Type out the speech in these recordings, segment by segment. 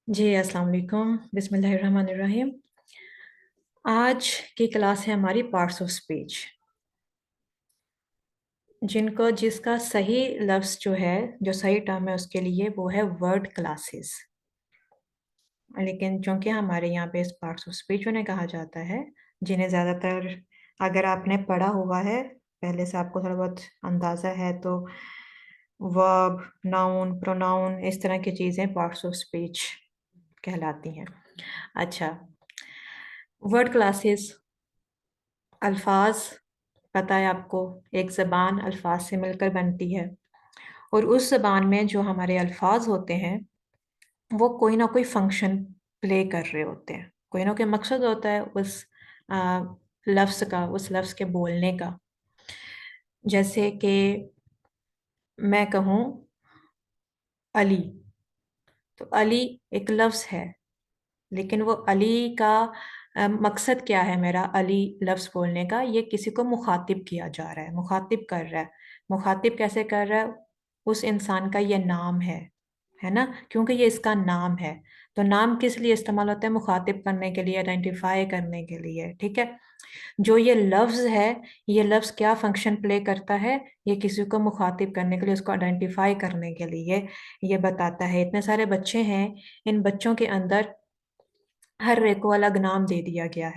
जी, अस्सलाम वालेकुम, बिस्मिल्लाहिर्रहमानिर्रहीम। आज की क्लास है हमारी पार्ट्स ऑफ स्पीच, जिसका सही लफ्ज़ जो है, जो सही टर्म है उसके लिए वो है वर्ड क्लासेस। लेकिन चूँकि हमारे यहाँ पे इस पार्ट्स ऑफ स्पीच उन्हें कहा जाता है, जिन्हें ज़्यादातर अगर आपने पढ़ा हुआ है, पहले से आपको थोड़ा बहुत अंदाज़ा है तो वर्ब, नाउन, प्रोनाउन इस तरह की चीज़ें पार्ट्स ऑफ स्पीच कहलाती हैं। अच्छा, वर्ड क्लासेस अल्फ़ाज़ पता है आपको, एक ज़बान अल्फ़ाज़ से मिलकर बनती है और उस ज़बान में जो हमारे अल्फ़ाज़ होते हैं, वो कोई ना कोई फ़ंक्शन प्ले कर रहे होते हैं। कोई ना कोई मकसद होता है उस अ, लफ्ज़ का, उस लफ्ज़ के बोलने का। जैसे कि मैं कहूँ अली, तो अली एक लफ्ज़ है, लेकिन वो अली का मकसद क्या है मेरा अली लफ्ज़ बोलने का, ये किसी को मुख़ातिब किया जा रहा है, मुख़ातिब कर रहा है। मुख़ातिब कैसे कर रहा है? उस इंसान का ये नाम है ना? क्योंकि ये इसका नाम है। तो नाम किस लिए इस्तेमाल होता है? मुख़ातिब करने के लिए, आइडेंटिफ़ाई करने के लिए, ठीक है? जो ये लफ्ज़ है, ये लफ्ज़ क्या फ़ंक्शन प्ले करता है? ये किसी को मुख़ातिब करने के लिए, उसको आइडेंटिफ़ाई करने के लिए ये बताता है। इतने सारे बच्चे हैं, इन बच्चों के अंदर हर एक को अलग नाम दे दिया गया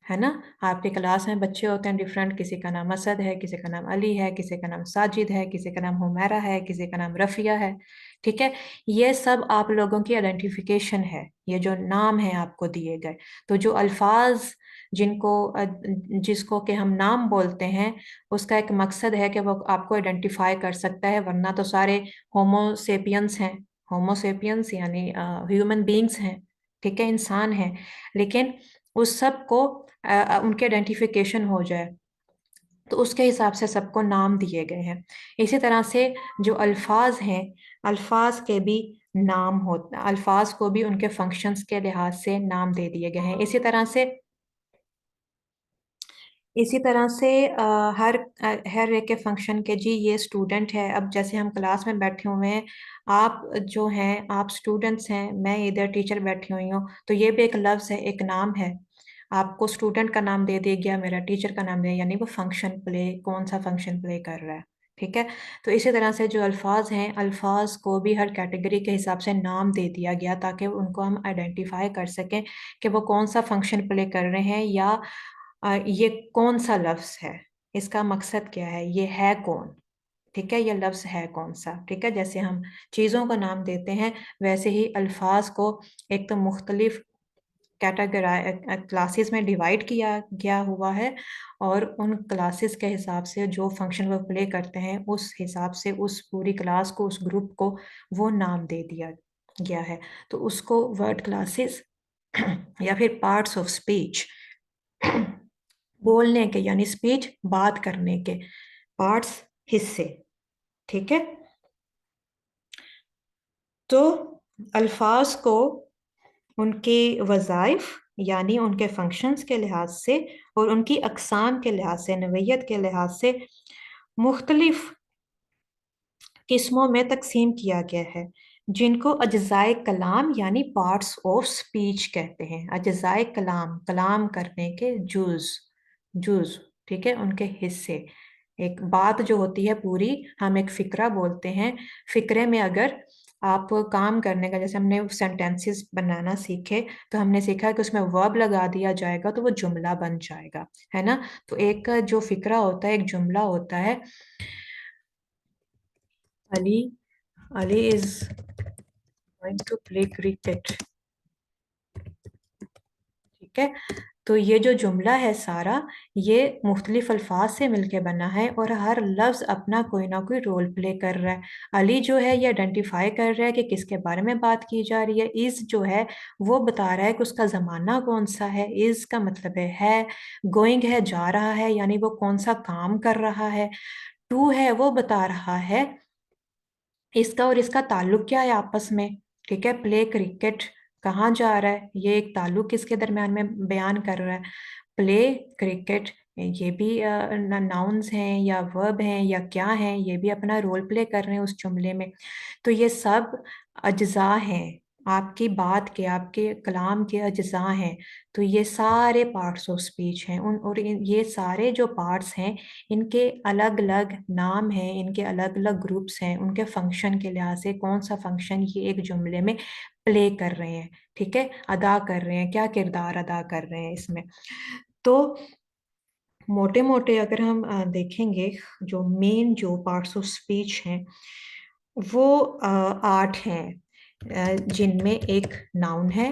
है ना? आपकी क्लास में बच्चे होते हैं डिफरेंट, किसी का नाम असद है, किसी का नाम अली है, किसी का नाम साजिद है, किसी का नाम हुमैरा है, किसी का नाम रफ़िया है, ठीक है? ये सब आप लोगों की आइडेंटिफ़िकेशन है, ये जो नाम है आपको दिए गए। तो जो अल्फ़ाज़ जिसको कि हम नाम बोलते हैं, उसका एक मकसद है कि वो आपको आइडेंटिफ़ाई कर सकता है, वरना तो सारे होमो सेपियंस हैं। होमो सेपियंस यानी ह्यूमन बीइंग्स हैं। ठीक है, इंसान हैं, लेकिन उस सब को उनकी आइडेंटिफ़िकेशन हो जाए, तो उसके हिसाब से सबको नाम दिए गए हैं। इसी तरह से जो अल्फ़ाज़ हैं, अल्फ़ाज़ के भी नाम अल्फ़ाज़ को भी उनके फ़ंक्शंस के लिहाज़ से नाम दे दिए गए हैं। इसी तरह से हर एक के फ़ंक्शन के जी ये स्टूडेंट है, अब जैसे हम क्लास में बैठे हुए हैं, आप जो हैं, आप स्टूडेंट्स हैं, मैं इधर टीचर बैठी हुई हूँ, तो ये भी एक लफ्ज़ है, एक नाम है। आपको स्टूडेंट का नाम दे दिया गया, मेरा टीचर का नाम दिया, यानी वो कौन-सा फ़ंक्शन प्ले कर रहा है, ठीक है? तो इसी तरह से जो अल्फ़ाज़ हैं, अल्फ़ाज़ को भी हर कैटेगरी के हिसाब से नाम दे दिया गया ताकि उनको हम आइडेंटिफ़ाई कर सकें कि वो कौन-सा फ़ंक्शन प्ले कर रहे हैं या ये कौन-सा लफ्ज़ है? इसका मकसद क्या है? ये है कौन? ठीक है? ये लफ्ज़ है कौन-सा? ठीक है? जैसे हम चीज़ों का नाम देते हैं, वैसे ही अल्फ़ाज़ को एक तो मुख्तलिफ़ क्लासेस में डिवाइड किया गया हुआ है और उन क्लासेस के हिसाब से जो फ़ंक्शन वो प्ले करते हैं, उस हिसाब से उस पूरी क्लास को, उस ग्रुप को वो नाम दे दिया गया है। तो उसको वर्ड क्लासेस या फिर पार्ट्स ऑफ स्पीच बोलने के यानी स्पीच बात करने के पार्ट्स हिस्से, ठीक है? तो अल्फ़ाज़ को उनके वज़ाइफ़ यानी उनके फ़ंक्शंस के लिहाज़ से और उनकी अक़साम के लिहाज़ से, नोइयत के लिहाज़ से मुख़्तलिफ़ किस्मों में तक़सीम किया गया है, जिनको अज्ज़ाए कलाम यानी पार्ट्स ऑफ स्पीच कहते हैं। अज्ज़ाए कलाम, कलाम करने के जुज़, ठीक है? उनके हिस्से। एक बात जो होती है पूरी, हम एक फ़िक्रा बोलते हैं। फ़िक्रे में अगर आप काम करने का जैसे हमने सेंटेंसेस बनाना सीखे, तो हमने सीखा कि उसमें वर्ब लगा दिया जाएगा, तो वो जुमला बन जाएगा, है ना? तो एक जो फ़िक्रा होता है, एक जुमला होता है, Ali Ali is going to play cricket, ठीक है? तो ये जो जुमला है सारा, ये मुख्तलिफ अल्फाज से मिलके बना है और हर लफ्ज़ अपना कोई ना कोई रोल प्ले कर रहा है। अली जो है ये आइडेंटिफ़ाई कर रहा है कि किसके बारे में बात की जा रही है। इज़ जो है वो बता रहा है कि उसका ज़माना कौन-सा है। इज़ का मतलब है, गोइंग है जा रहा है यानी वो कौन-सा काम कर रहा है। टू है वो बता रहा है इसका और इसका ताल्लुक क्या है आपस में, ठीक है? प्ले क्रिकेट कहाँ जा रहा है, ये एक ताल्लुक किसके दरमियान में बयान कर रहा है। प्ले क्रिकेट ये भी नाउन्स हैं या वर्ब हैं या क्या हैं, ये भी अपना रोल प्ले कर रहे हैं उस जुमले में। तो ये सब अज्ज़ा हैं, आपकी बात के, आपके कलाम के अज्जा हैं। तो ये सारे पार्ट्स ऑफ स्पीच हैं, ये सारे जो पार्ट्स हैं, इनके अलग अलग नाम हैं, इनके अलग अलग ग्रुप्स हैं, उनके फंक्शन के लिहाज से कौन सा फंक्शन ये एक जुमले में प्ले कर रहे हैं, ठीक है, अदा कर रहे हैं, क्या किरदार अदा कर रहे हैं इसमें। तो मोटे मोटे अगर हम देखेंगे, जो मेन जो पार्ट्स ऑफ स्पीच हैं वो 8 हैं, जिनमें एक नाउन है,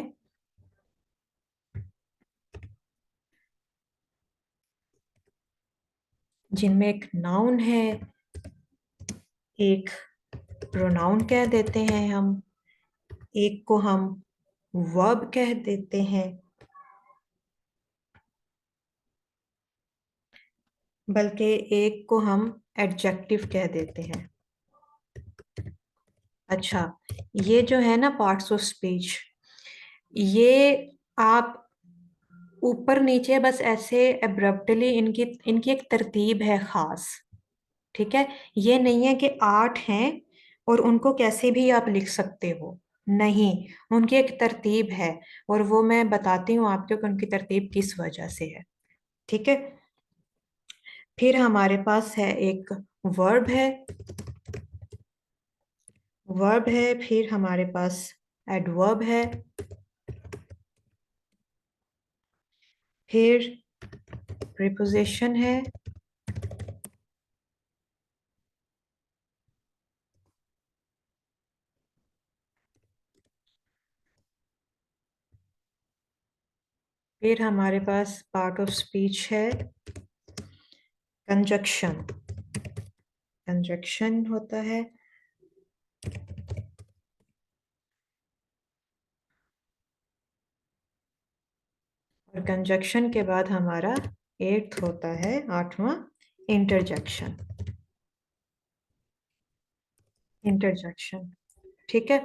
जिनमें एक नाउन है, एक प्रोनाउन कह देते हैं हम, एक को हम वर्ब कह देते हैं, बल्कि एक को हम एडजेक्टिव कह देते हैं। अच्छा, ये जो है ना पार्ट्स ऑफ स्पीच, ये आप ऊपर नीचे बस ऐसे एब्रप्टली इनकी इनकी एक तरतीब है खास, ठीक है। ये नहीं है कि 8 हैं और उनको कैसे भी आप लिख सकते हो, नहीं, उनकी एक तरतीब है, और वो मैं बताती हूँ आपको कि उनकी तरतीब किस वजह से है, ठीक है। फिर हमारे पास है एक वर्ब है, वर्ब है, फिर हमारे पास एडवर्ब है, फिर प्रीपोजिशन है, फिर हमारे पास पार्ट ऑफ स्पीच है कंजक्शन, कंजक्शन होता है, और कंजक्शन के बाद हमारा एट्थ होता है, आठवां, इंटरजेक्शन, इंटरजेक्शन, ठीक है।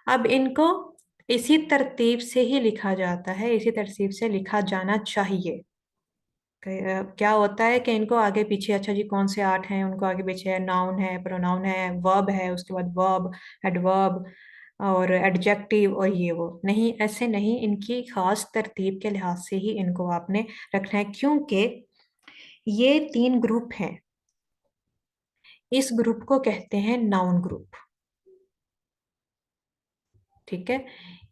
अब इनको इसी तरतीब से ही लिखा जाता है, इसी तरतीब से लिखा जाना चाहिए। क्या होता है कि इनको आगे पीछे, अच्छा जी कौन से 8 हैं, उनको आगे पीछे नाउन है, प्रोनाउन है, वर्ब है, उसके बाद वर्ब, एडवर्ब और एडजेक्टिव, और ये वो नहीं, ऐसे नहीं, इनकी खास तरतीब के लिहाज से ही इनको आपने रखना है, क्योंकि ये 3 ग्रुप हैं। इस ग्रुप को कहते हैं नाउन ग्रुप, ठीक है।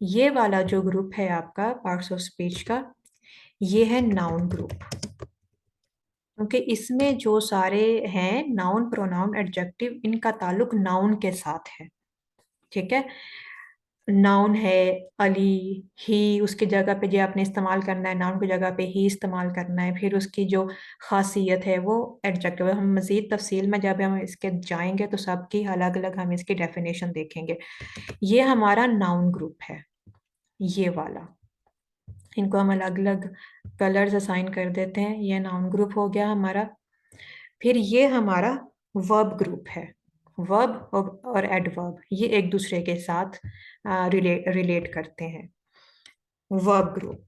ये वाला जो ग्रुप है आपका पार्ट्स ऑफ स्पीच का, ये है नाउन ग्रुप, क्योंकि इसमें जो सारे हैं नाउन, प्रोनाउन, एडजेक्टिव, इनका ताल्लुक नाउन के साथ है, ठीक है। नाउन है अली, ही, उसकी जगह पे जो आपने इस्तेमाल करना है, नाउन की जगह पे ही इस्तेमाल करना है, फिर उसकी जो खासियत है वो एडजेक्टिव। हम मजीद तफसील में जब हम इसके जाएंगे तो सबकी अलग अलग हम इसकी डेफिनेशन देखेंगे। ये हमारा नाउन ग्रुप है, ये वाला, इनको हम अलग अलग कलर्स असाइन कर देते हैं, ये नाउन ग्रुप हो गया हमारा। फिर ये हमारा वर्ब ग्रुप है, वर्ब और एडवर्ब ये एक दूसरे के साथ रिलेट करते हैं, वर्ब ग्रुप,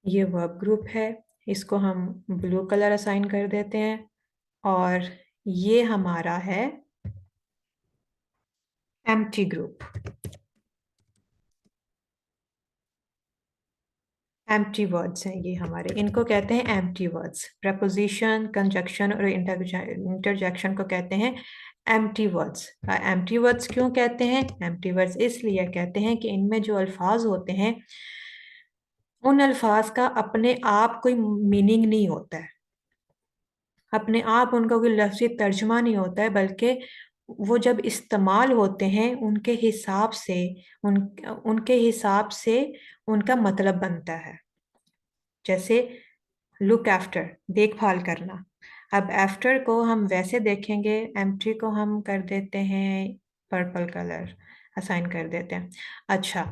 ये वर्ब ग्रुप है, इसको हम ब्लू कलर असाइन कर देते हैं। और ये हमारा है एम्प्टी ग्रुप, एम्प्टी वर्ड्स हैं ये हमारे, इनको कहते हैं एम्प्टी वर्ड्स। प्रपोजिशन, कंजक्शन और इंटरजेक्शन को कहते हैं एम्प्टी वर्ड्स। एम्प्टी वर्ड्स क्यों कहते हैं एम्प्टी वर्ड्स? इसलिए कहते हैं कि इनमें जो अल्फाज होते हैं, उन अल्फाज का अपने आप कोई मीनिंग नहीं होता है, अपने आप उनका कोई लफ्ज़ी तर्जुमा नहीं होता है, बल्कि वो जब इस्तेमाल होते हैं उनके हिसाब से, उन उनके हिसाब से उनका मतलब बनता है। जैसे लुक आफ्टर, देखभाल करना। अब आफ्टर को हम वैसे देखेंगे, एम्प्टी को हम कर देते हैं पर्पल कलर, असाइन कर देते हैं। अच्छा,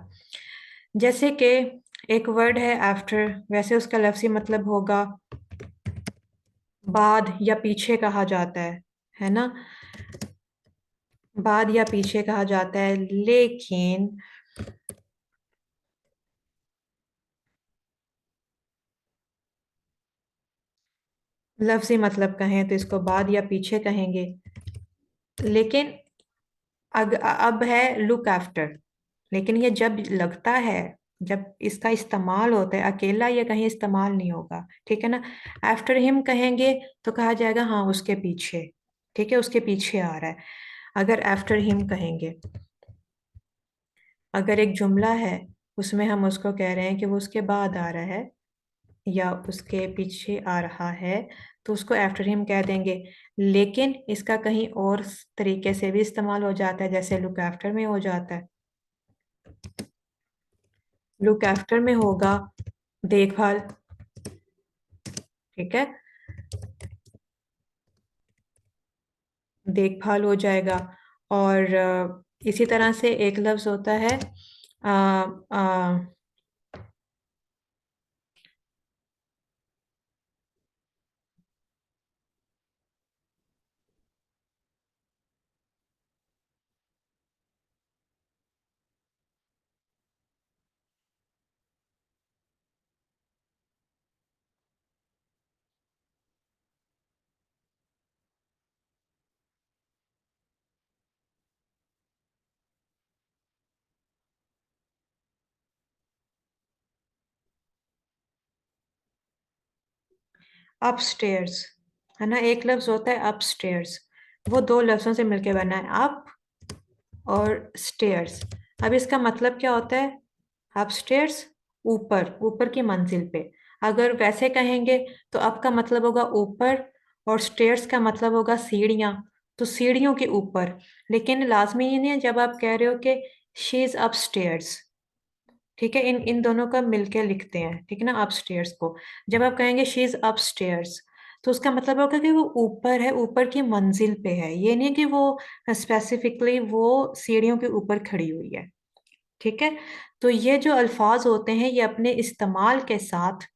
जैसे कि एक वर्ड है आफ्टर, वैसे उसका लफ्ज़ी मतलब होगा बाद या पीछे कहा जाता है ना, बाद या पीछे कहा जाता है, लेकिन लफ्जी मतलब कहें तो इसको बाद या पीछे कहेंगे। लेकिन अब है लुक आफ्टर। लेकिन ये जब लगता है, जब इसका इस्तेमाल होता है, अकेला ये कहीं इस्तेमाल नहीं होगा, ठीक है ना। आफ्टर हिम कहेंगे तो कहा जाएगा हाँ उसके पीछे, ठीक है, उसके पीछे आ रहा है। अगर आफ्टर हिम कहेंगे, अगर एक जुमला है उसमें हम उसको कह रहे हैं कि वो उसके बाद आ रहा है या उसके पीछे आ रहा है, तो उसको आफ्टर हिम कह देंगे। लेकिन इसका कहीं और तरीके से भी इस्तेमाल हो जाता है, जैसे लुक आफ्टर में हो जाता है। लुक आफ्टर में होगा देखभाल, ठीक है, देखभाल हो जाएगा। और इसी तरह से एक लफ्ज होता है अपस्टेयर्स, है ना। एक लफ्ज होता है अपस्टेयर्स, वो दो लफ्जों से मिलकर बना है, अप और स्टेयर्स। अब इसका मतलब क्या होता है? अपस्टेयर्स, ऊपर, ऊपर की मंजिल पे। अगर वैसे कहेंगे तो अप का मतलब होगा ऊपर, और स्टेयर्स का मतलब होगा सीढ़ियाँ, तो सीढ़ियों के ऊपर। लेकिन लाजमी ये नहीं है जब आप कह रहे हो कि शी इज अपस्टेयर्स, ठीक है, इन इन दोनों का मिलके लिखते हैं, ठीक है ना, अपस्टेयर्स को। जब आप कहेंगे शी इज अपस्टेयर्स, तो उसका मतलब होगा कि वो ऊपर है, ऊपर की मंजिल पे है। ये नहीं कि वो स्पेसिफिकली वो सीढ़ियों के ऊपर खड़ी हुई है, ठीक है। तो ये जो अल्फाज होते हैं ये अपने इस्तेमाल के साथ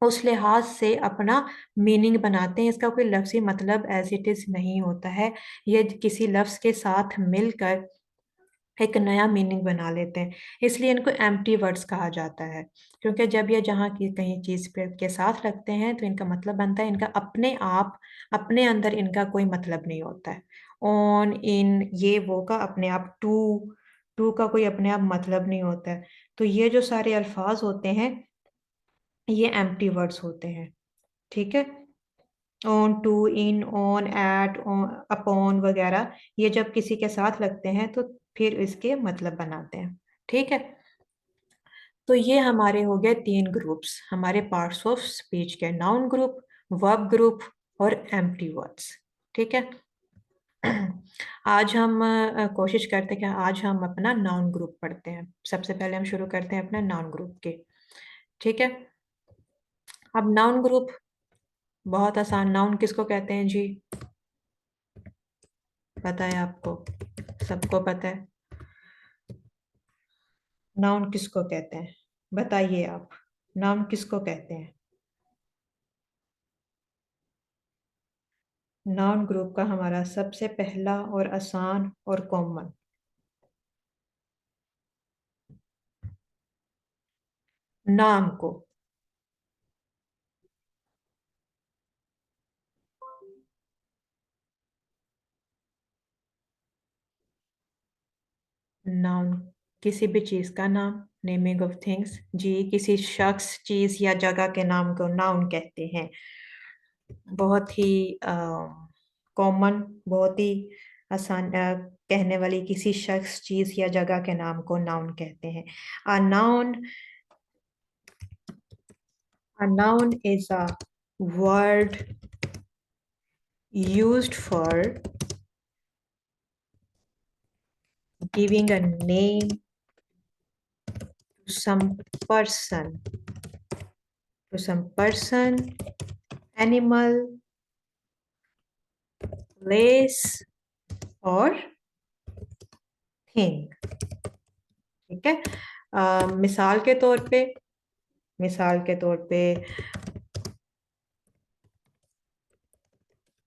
उस लिहाज से अपना मीनिंग बनाते हैं। इसका कोई लफ्जी मतलब एज इट इज नहीं होता है। ये किसी लफ्ज के साथ मिलकर एक नया मीनिंग बना लेते हैं, इसलिए इनको एम्प्टी वर्ड्स कहा जाता है। क्योंकि जब ये जहाँ की कहीं चीज़ पे के साथ लगते हैं तो इनका मतलब बनता है, इनका अपने आप, अपने अंदर इनका कोई मतलब नहीं होता है। ऑन, इन, ये वो का अपने आप, टू, टू का कोई अपने आप मतलब नहीं होता है। तो ये जो सारे अल्फाज होते हैं ये एम्प्टी वर्ड्स होते हैं, ठीक है। On, to, in, on, at, upon वगैरह, ये जब किसी के साथ लगते हैं तो फिर इसके मतलब बनाते हैं, ठीक है। तो ये हमारे हो गए तीन ग्रुप्स हमारे पार्ट्स ऑफ स्पीच के, नाउन ग्रुप, वर्ब ग्रुप और एम्प्टी वर्ड्स, ठीक है। आज हम कोशिश करते हैं कि आज हम अपना नाउन ग्रुप पढ़ते हैं। सबसे पहले हम शुरू करते हैं अपना नाउन ग्रुप के, ठीक है। अब नाउन ग्रुप बहुत आसान, नाउन किसको कहते हैं जी? पता है आपको? सबको पता है नाउन किसको कहते हैं? बताइए आप, नाउन किसको कहते हैं? नाउन ग्रुप का हमारा सबसे पहला और आसान और कॉमन, नाम को। नाउन किसी भी चीज का नाम, नेमिंग ऑफ थिंग्स जी, किसी शख्स, चीज या जगह के नाम को नाउन कहते हैं। बहुत ही कॉमन, बहुत ही आसान, कहने वाली, किसी शख्स, चीज या जगह के नाम को नाउन कहते हैं। A noun, a noun is a word used for giving a name to person, some person, animal, place और थिंग, ठीक है। मिसाल के तौर पे, मिसाल के तौर पे,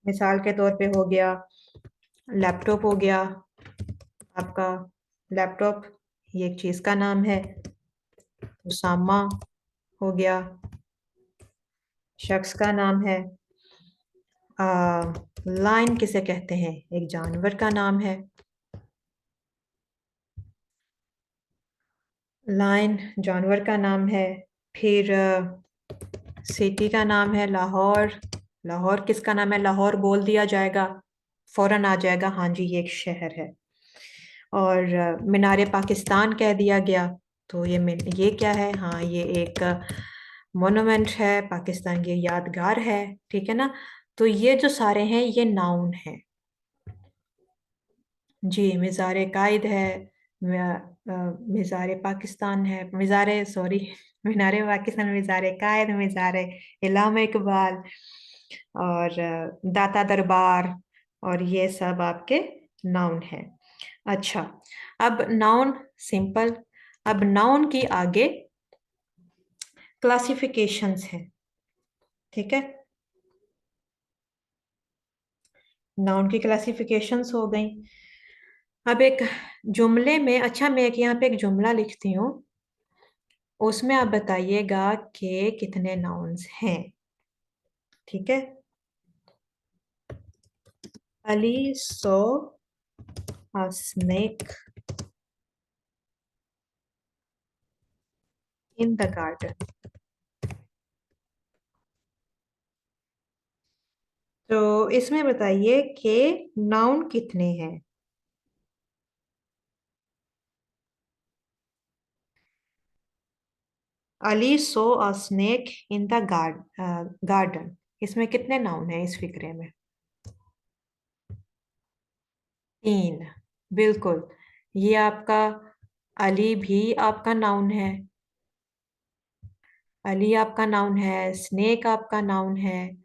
मिसाल के तौर पे हो गया लैपटॉप, हो गया आपका लैपटॉप, ये एक चीज का नाम है। उसामा हो गया, शख्स का नाम है। लाइन किसे कहते हैं? एक जानवर का नाम है। लाइन जानवर का नाम है। फिर सिटी का नाम है लाहौर। लाहौर किसका नाम है? लाहौर बोल दिया जाएगा, फौरन आ जाएगा, हाँ जी ये एक शहर है। और मीनार पाकिस्तान कह दिया गया, तो ये क्या है? हाँ ये एक मोनूमेंट है, पाकिस्तान की यादगार है। ठीक है ना? तो ये जो सारे हैं ये नाउन है। जी, मिज़ार कायद है, मिज़ार पाकिस्तान है, मिज़ार सॉरी मीनार पाकिस्तान, मिज़ार कायद, मिज़ार इलामा इकबाल और दाता दरबार, और ये सब आपके नाउन है। अच्छा, अब नाउन सिंपल। अब नाउन की आगे क्लासिफिकेशंस हैं। ठीक है, नाउन की क्लासिफिकेशंस हो गई। अब एक जुमले में, अच्छा मैं एक यहाँ पे एक जुमला लिखती हूँ, उसमें आप बताइएगा कि कितने नाउन्स हैं। ठीक है, अली सो a snake in the garden। तो इसमें बताइए कि नाउन कितने हैं। Ali saw a snake in the garden, इसमें कितने नाउन हैं इस फिक्रे में? तीन, बिल्कुल। ये आपका अली भी आपका नाउन है, अली आपका नाउन है, स्नेक आपका नाउन है,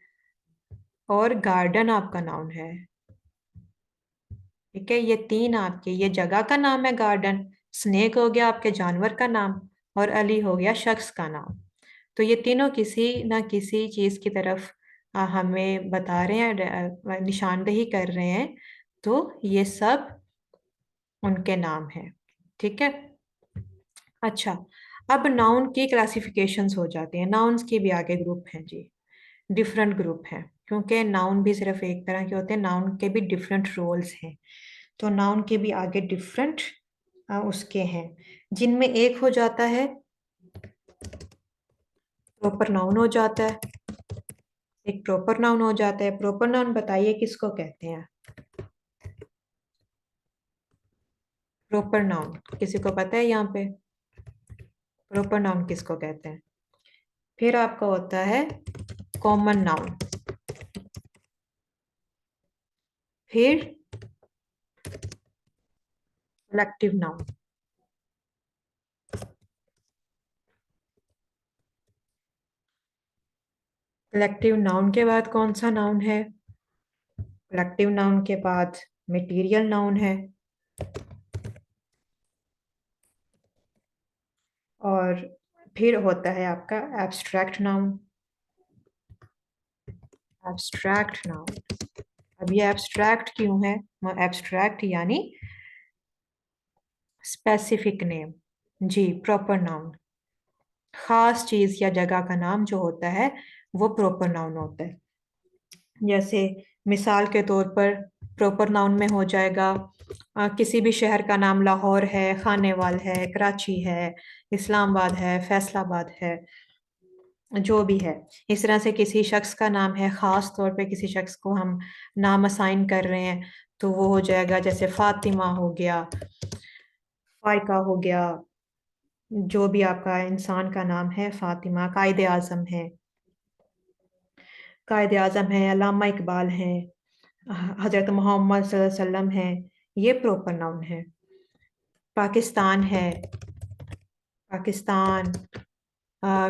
और गार्डन आपका नाउन है। ठीक है, ये तीन आपके, ये जगह का नाम है गार्डन, स्नेक हो गया आपके जानवर का नाम, और अली हो गया शख्स का नाम। तो ये तीनों किसी ना किसी चीज की तरफ हमें बता रहे हैं, निशानदेही कर रहे हैं। तो ये सब उनके नाम है। ठीक है। अच्छा, अब नाउन की क्लासिफिकेशंस हो जाती हैं, नाउन्स के भी आगे ग्रुप हैं जी, डिफरेंट ग्रुप हैं, क्योंकि नाउन भी सिर्फ एक तरह के होते हैं, नाउन के भी डिफरेंट रोल्स हैं। तो नाउन के भी आगे डिफरेंट उसके हैं, जिनमें एक हो जाता है प्रॉपर नाउन हो जाता है। एक प्रॉपर नाउन हो जाता है। प्रॉपर नाउन बताइए किसको कहते हैं? प्रॉपर नाउन किसी को पता है यहाँ पे? प्रॉपर नाउन किसको कहते हैं? फिर आपका होता है कॉमन नाउन, फिर कलेक्टिव नाउन। कलेक्टिव नाउन के बाद कौन सा नाउन है? कलेक्टिव नाउन के बाद मटेरियल नाउन है, और फिर होता है आपका एब्स्ट्रैक्ट नाउन। एब्स्ट्रैक्ट नाउन, अब ये एब्स्ट्रैक्ट क्यों है? एब्स्ट्रैक्ट यानी स्पेसिफिक नेम। जी, प्रॉपर नाउन, खास चीज या जगह का नाम जो होता है वो प्रॉपर नाउन होता है। जैसे मिसाल के तौर पर प्रॉपर नाउन में हो जाएगा किसी भी शहर का नाम, लाहौर है, खानेवाल है, कराची है, इस्लामाबाद है, फैसलाबाद है, जो भी है। इस तरह से किसी शख्स का नाम है, खास तौर पे किसी शख्स को हम नाम असाइन कर रहे हैं, तो वो हो जाएगा जैसे फातिमा हो गया, फाइका हो गया, जो भी आपका इंसान का नाम है, फातिमा, कायदे आजम है, कायदे आजम है, अल्लामा इकबाल है, हजरत मोहम्मद सल्लल्लाहु अलैहि वसल्लम है, ये प्रॉपर नाउन है। पाकिस्तान है, पाकिस्तान,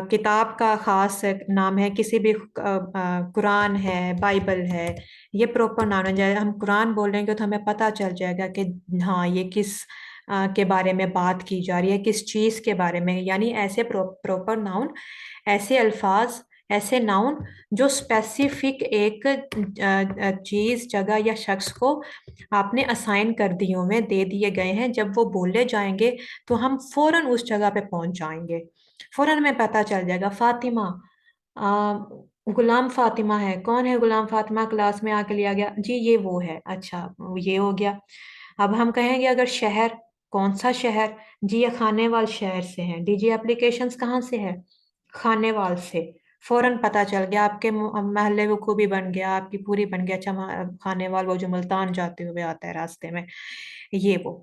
किताब का खास नाम है, किसी भी कुरान है, बाइबल है, ये प्रॉपर नाउन है। जैसे हम कुरान बोलेंगे तो हमें पता चल जाएगा कि हाँ ये किस के बारे में बात की जा रही है, किस चीज़ के बारे में। यानी ऐसे प्रॉपर नाउन, ऐसे अल्फाज, ऐसे नाउन जो स्पेसिफिक एक चीज़, जगह या शख्स को आपने असाइन कर दिए में दे दिए गए हैं, जब वो बोले जाएंगे तो हम फौरन उस जगह पे पहुंच जाएंगे, फौरन में पता चल जाएगा। फातिमा, गुलाम फातिमा है, कौन है गुलाम फातिमा, क्लास में आके लिया गया जी, ये वो है। अच्छा, ये हो गया। अब हम कहेंगे अगर शहर, कौन सा शहर, जी ये खानेवाल शहर से है। डीजी एप्लीकेशंस कहाँ से है, खानेवाल से। फौरन पता चल गया, आपके महल्ले वो खूबी बन गया, आपकी पूरी बन गया। अच्छा, खानेवाल वो जो मुल्तान जाते हुए आता है रास्ते में, ये वो।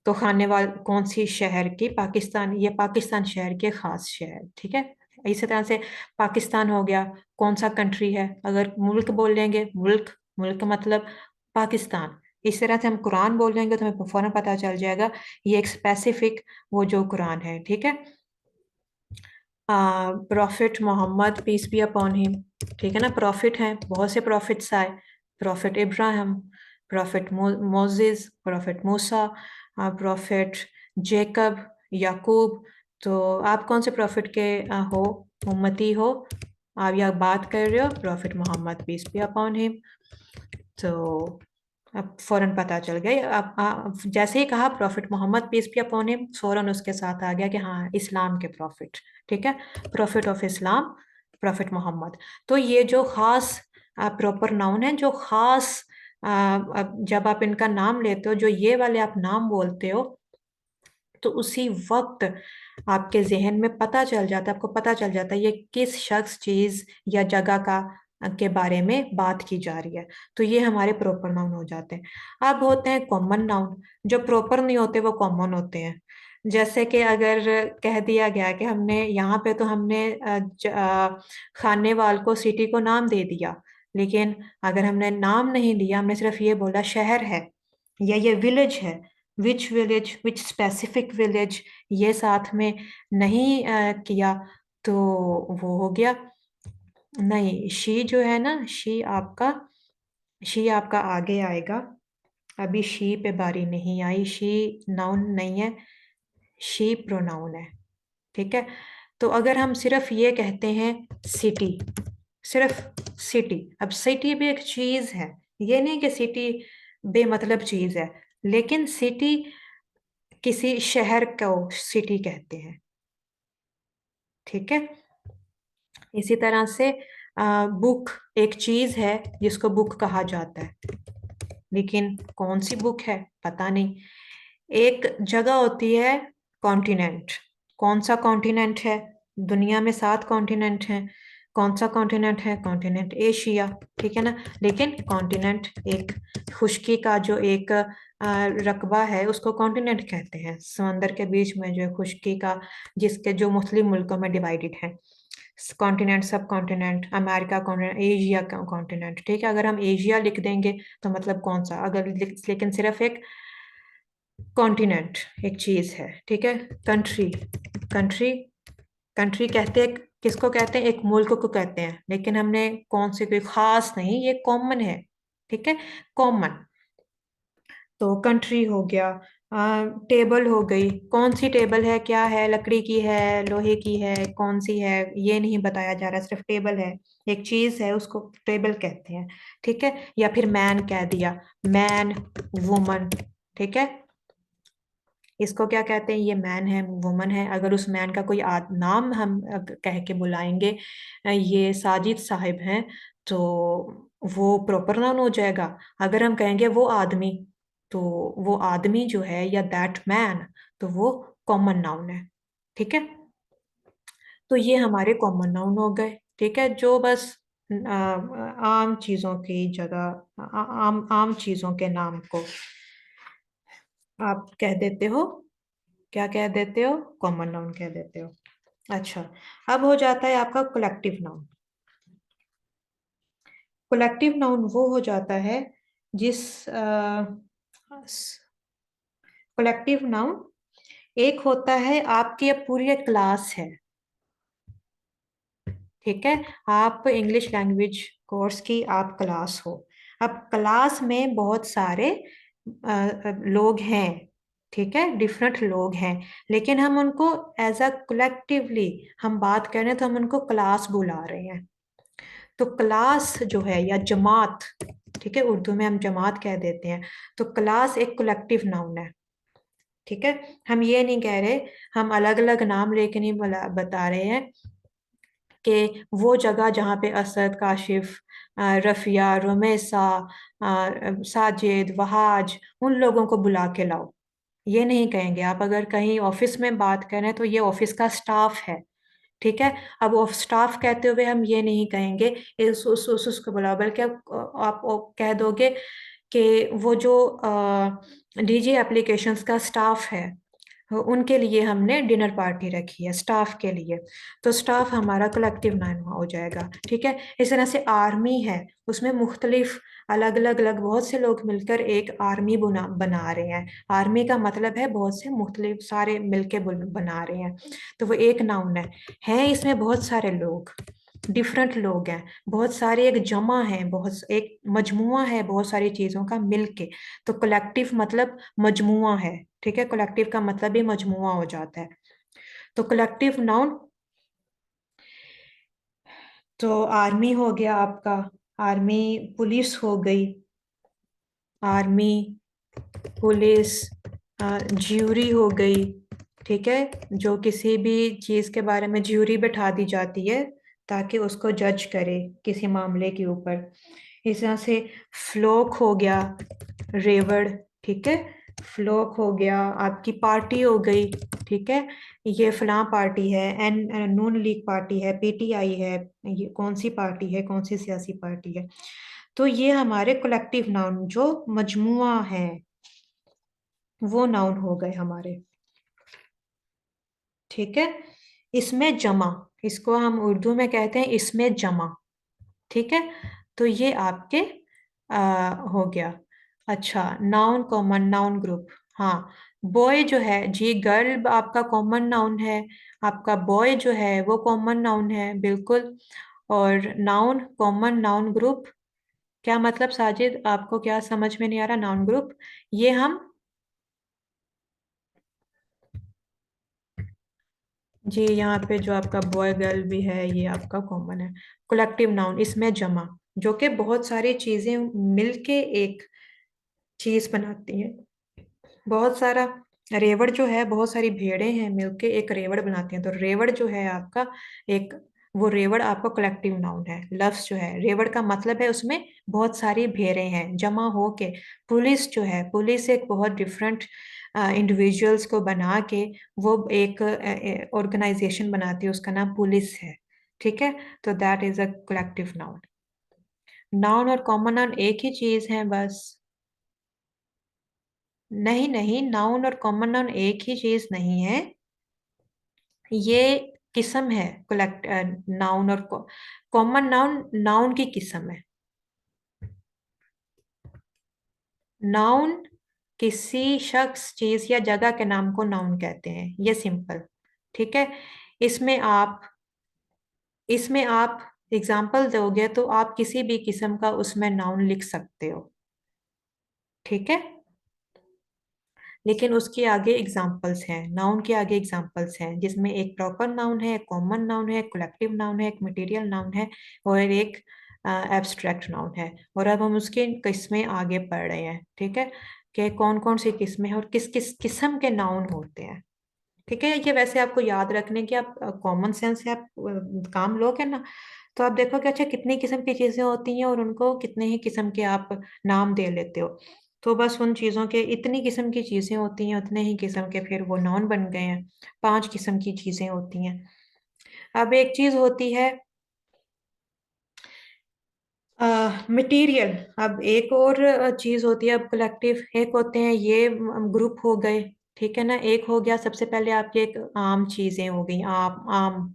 तो खानेवाल कौन सी शहर की, पाकिस्तान, ये पाकिस्तान शहर के खास शहर, ठीक है। इसी तरह से पाकिस्तान हो गया, कौन सा कंट्री है, अगर मुल्क बोल लेंगे, मुल्क, मुल्क मतलब पाकिस्तान। इस तरह से हम कुरान बोल लेंगे तो हमें फौरन पता चल जाएगा ये एक स्पेसिफिक वो जो कुरान है, ठीक है। Prophet Mohammad peace be upon him, ठीक है ना। प्रॉफिट हैं, बहुत से प्रॉफिट्स आए। Prophet Ibrahim, prophet Moses, prophet Musa, prophet Jacob, Yakub. तो आप कौन से प्रॉफिट के हो, उम्मती हो। आप यह बात कर रहे हो prophet Mohammad peace be upon him. तो अब फौरन पता चल गया। अब जैसे ही कहा prophet Mohammad peace be upon him, फौरन उसके साथ आ गया कि हाँ इस्लाम के प्रॉफिट, ठीक है। Prophet of Islam, prophet Muhammad. तो ये जो खास प्रॉपर नाउन है, जो खास अब जब आप इनका नाम लेते हो, जो ये वाले आप नाम बोलते हो, तो उसी वक्त आपके जहन में पता चल जाता है, आपको पता चल जाता है ये किस शख्स, चीज या जगह का के बारे में बात की जा रही है। तो ये हमारे प्रॉपर नाउन हो जाते हैं। अब होते हैं कॉमन नाउन, जो प्रॉपर नहीं होते वो कॉमन होते हैं। जैसे कि अगर कह दिया गया कि हमने यहाँ पे तो हमने खानेवाल को, सिटी को नाम दे दिया, लेकिन अगर हमने नाम नहीं दिया, हमने सिर्फ ये बोला शहर है या ये विलेज है, विच विलेज, विच स्पेसिफिक विलेज, ये साथ में नहीं किया, तो वो हो गया। नहीं, शी जो है ना, शी आपका आगे आएगा। अभी शी पे बारी नहीं आई, शी नाउन नहीं है, शी प्रोनाउन है, ठीक है। तो अगर हम सिर्फ ये कहते हैं सिटी, सिर्फ सिटी, अब सिटी भी एक चीज है, ये नहीं कि सिटी बेमतलब चीज है, लेकिन सिटी, किसी शहर को सिटी कहते हैं, ठीक है। इसी तरह से बुक एक चीज है जिसको बुक कहा जाता है, लेकिन कौन सी बुक है पता नहीं। एक जगह होती है कॉन्टिनेंट, कौन सा कॉन्टिनेंट है, दुनिया में 7 कॉन्टिनेंट हैं, कौन सा कॉन्टिनेंट है, कॉन्टिनेंट एशिया, ठीक है ना। लेकिन कॉन्टिनेंट एक खुश्की का जो एक रकबा है उसको कॉन्टिनेंट कहते हैं, समंदर के बीच में जो है खुश्की का, जिसके जो मुस्लिम मुल्कों में डिवाइडेड है। कॉन्टिनेंट, सब कॉन्टिनेंट, अमेरिका कॉन्टिनेंट, एशिया का कॉन्टिनेंट, ठीक है। अगर हम एशिया लिख देंगे तो मतलब कौन सा, अगर लेकिन सिर्फ एक कॉन्टिनेंट एक चीज है, ठीक है। कंट्री, कंट्री, कंट्री कहते हैं किसको, कहते हैं एक मुल्क को कहते हैं, लेकिन हमने कौन से, कोई खास नहीं, ये कॉमन है, ठीक है, कॉमन। तो कंट्री हो गया। टेबल हो गई, कौन सी टेबल है, क्या है, लकड़ी की है, लोहे की है, कौन सी है, ये नहीं बताया जा रहा, सिर्फ टेबल है, एक चीज है उसको टेबल कहते हैं, ठीक है। या फिर मैन कह दिया, मैन, वुमन, ठीक है। इसको क्या कहते हैं, ये मैन है, वुमन है। अगर उस मैन का कोई नाम हम कह के बुलाएंगे, ये साजिद साहिब हैं, तो वो प्रॉपर नाउन हो जाएगा। अगर हम कहेंगे वो आदमी, तो वो आदमी जो है या दैट मैन, तो वो कॉमन नाउन है, ठीक है। तो ये हमारे कॉमन नाउन हो गए, ठीक है, जो बस आम चीजों की जगह, आम आम चीजों के नाम को आप कह देते हो, क्या कह देते हो, कॉमन नाउन कह देते हो। अच्छा, अब हो जाता है आपका कलेक्टिव नाउन। कलेक्टिव नाउन वो हो जाता है जिस कलेक्टिव नाउन एक होता है, आपकी अब पूरी एक क्लास है, ठीक है। आप इंग्लिश लैंग्वेज कोर्स की आप क्लास हो। अब क्लास में बहुत सारे लोग हैं, ठीक है, डिफरेंट लोग हैं, लेकिन हम उनको एज अ कलेक्टिवली हम बात कर रहे हैं, तो हम उनको क्लास बुला रहे हैं। तो क्लास जो है या जमात, ठीक है, उर्दू में हम जमात कह देते हैं। तो क्लास एक कलेक्टिव नाउन है, ठीक है। हम ये नहीं कह रहे, हम अलग अलग नाम लेके नहीं बता रहे हैं कि वो जगह जहाँ पे असद, काशिफ, रफिया, रुमैसा, साजिद, वहाज, उन लोगों को बुला के लाओ। ये नहीं कहेंगे। आप अगर कहीं ऑफिस में बात करें तो ये ऑफिस का स्टाफ है, ठीक है। अब वो स्टाफ कहते हुए हम ये नहीं कहेंगे उसको बुलाओ, बल्कि आप कह दोगे कि वो जो डीजी एप्लीकेशंस का स्टाफ है, उनके लिए हमने डिनर पार्टी रखी है, स्टाफ के लिए। तो स्टाफ हमारा कलेक्टिव नाउन हो जाएगा, ठीक है। इस तरह से आर्मी है, उसमें मुख्तलिफ अलग अलग अलग बहुत से लोग मिलकर एक आर्मी बना रहे हैं। आर्मी का मतलब है बहुत से मुख्तलिफ सारे मिलके बना रहे हैं। तो वो एक नाउन है इसमें बहुत सारे लोग, डिफरेंट लोग हैं, बहुत सारे, एक जमा है, बहुत एक मजमुआ है बहुत सारी चीजों का मिलके। तो कलेक्टिव मतलब मजमुआ है, ठीक है। कलेक्टिव का मतलब भी मजमुआ हो जाता है। तो कलेक्टिव नाउन, तो आर्मी हो गया आपका, आर्मी, पुलिस हो गई, आर्मी, पुलिस, ज्यूरी हो गई, ठीक है। जो किसी भी चीज के बारे में ज्यूरी बैठा दी जाती है ताकि उसको जज करे किसी मामले के ऊपर। इस तरह से फ्लोक हो गया, रेवड़, ठीक है। फ्लोक हो गया, आपकी पार्टी हो गई, ठीक है। ये फलां पार्टी है, एन नून लीग पार्टी है, पीटीआई है, ये कौन सी पार्टी है, कौन सी सियासी पार्टी है। तो ये हमारे कलेक्टिव नाउन जो मजमुआ है, वो नाउन हो गए हमारे, ठीक है। इसमें जमा, इसको हम उर्दू में कहते हैं इसमें जमा, ठीक है। तो ये आपके हो गया। अच्छा, नाउन कॉमन नाउन ग्रुप। हाँ, बॉय जो है जी, गर्ल आपका कॉमन नाउन है, आपका बॉय जो है वो कॉमन नाउन है, बिल्कुल। और नाउन कॉमन नाउन ग्रुप, क्या मतलब साजिद, आपको क्या समझ में नहीं आ रहा? नाउन ग्रुप ये हम, जी यहाँ पे जो आपका बॉय गर्ल भी है ये आपका कॉमन है। कलेक्टिव नाउन इसमें जमा, जो कि बहुत सारी चीजें मिलके एक चीज बनाती हैं। बहुत सारा, रेवड़ जो है बहुत सारी भेड़ें हैं मिलके एक रेवड़ बनाती हैं, तो रेवड़ जो है आपका एक, वो रेवड़ आपका कलेक्टिव नाउन है। लफ्ज जो है रेवड़ का मतलब है उसमें बहुत सारी भेड़ें हैं जमा हो के। पुलिस जो है, पुलिस एक बहुत डिफरेंट इंडिविजुअल्स को बना के वो एक ऑर्गेनाइजेशन बनाती है, उसका नाम पुलिस है, ठीक है। तो that is a collective noun. Noun और कॉमन नाउन एक ही चीज है बस। नहीं नहीं, नाउन और कॉमन नाउन एक ही चीज नहीं है, ये किस्म है। कलेक्ट नाउन और कॉमन नाउन, नाउन की किस्म है। नाउन किसी शख्स, चीज या जगह के नाम को नाउन कहते हैं, ये सिंपल, ठीक है। इसमें आप इसमें आप एग्जाम्पल दोगे तो आप किसी भी किस्म का उसमें नाउन लिख सकते हो, ठीक है। लेकिन उसके आगे एग्जाम्पल्स हैं, नाउन के आगे एग्जाम्पल्स हैं, जिसमें एक प्रॉपर नाउन है, एक कॉमन नाउन है, एक कलेक्टिव नाउन है, एक मटेरियल नाउन है, और एक एब्स्ट्रैक्ट नाउन है। और अब हम उसके किस्में आगे पढ़ रहे हैं, ठीक है, कि कौन कौन सी किस्में हैं और किस किस किस्म के नाउन होते हैं, ठीक है। ये वैसे आपको याद रखने की, आप कॉमन सेंस से आप काम लोगे ना, तो आप देखो कि अच्छा कितनी किस्म की चीजें होती हैं और उनको कितने ही किस्म के आप नाम दे लेते हो। तो बस उन चीजों के इतनी किस्म की चीजें होती हैं, उतने ही किस्म के फिर वो नाउन बन गए हैं। 5 किस्म की चीजें होती हैं। अब एक चीज होती है मटेरियल। अब एक और चीज होती है, अब कलेक्टिव एक होते हैं ये ग्रुप हो गए, ठीक है ना। एक हो गया सबसे पहले आपके, एक आम चीजें हो गई, आम आम,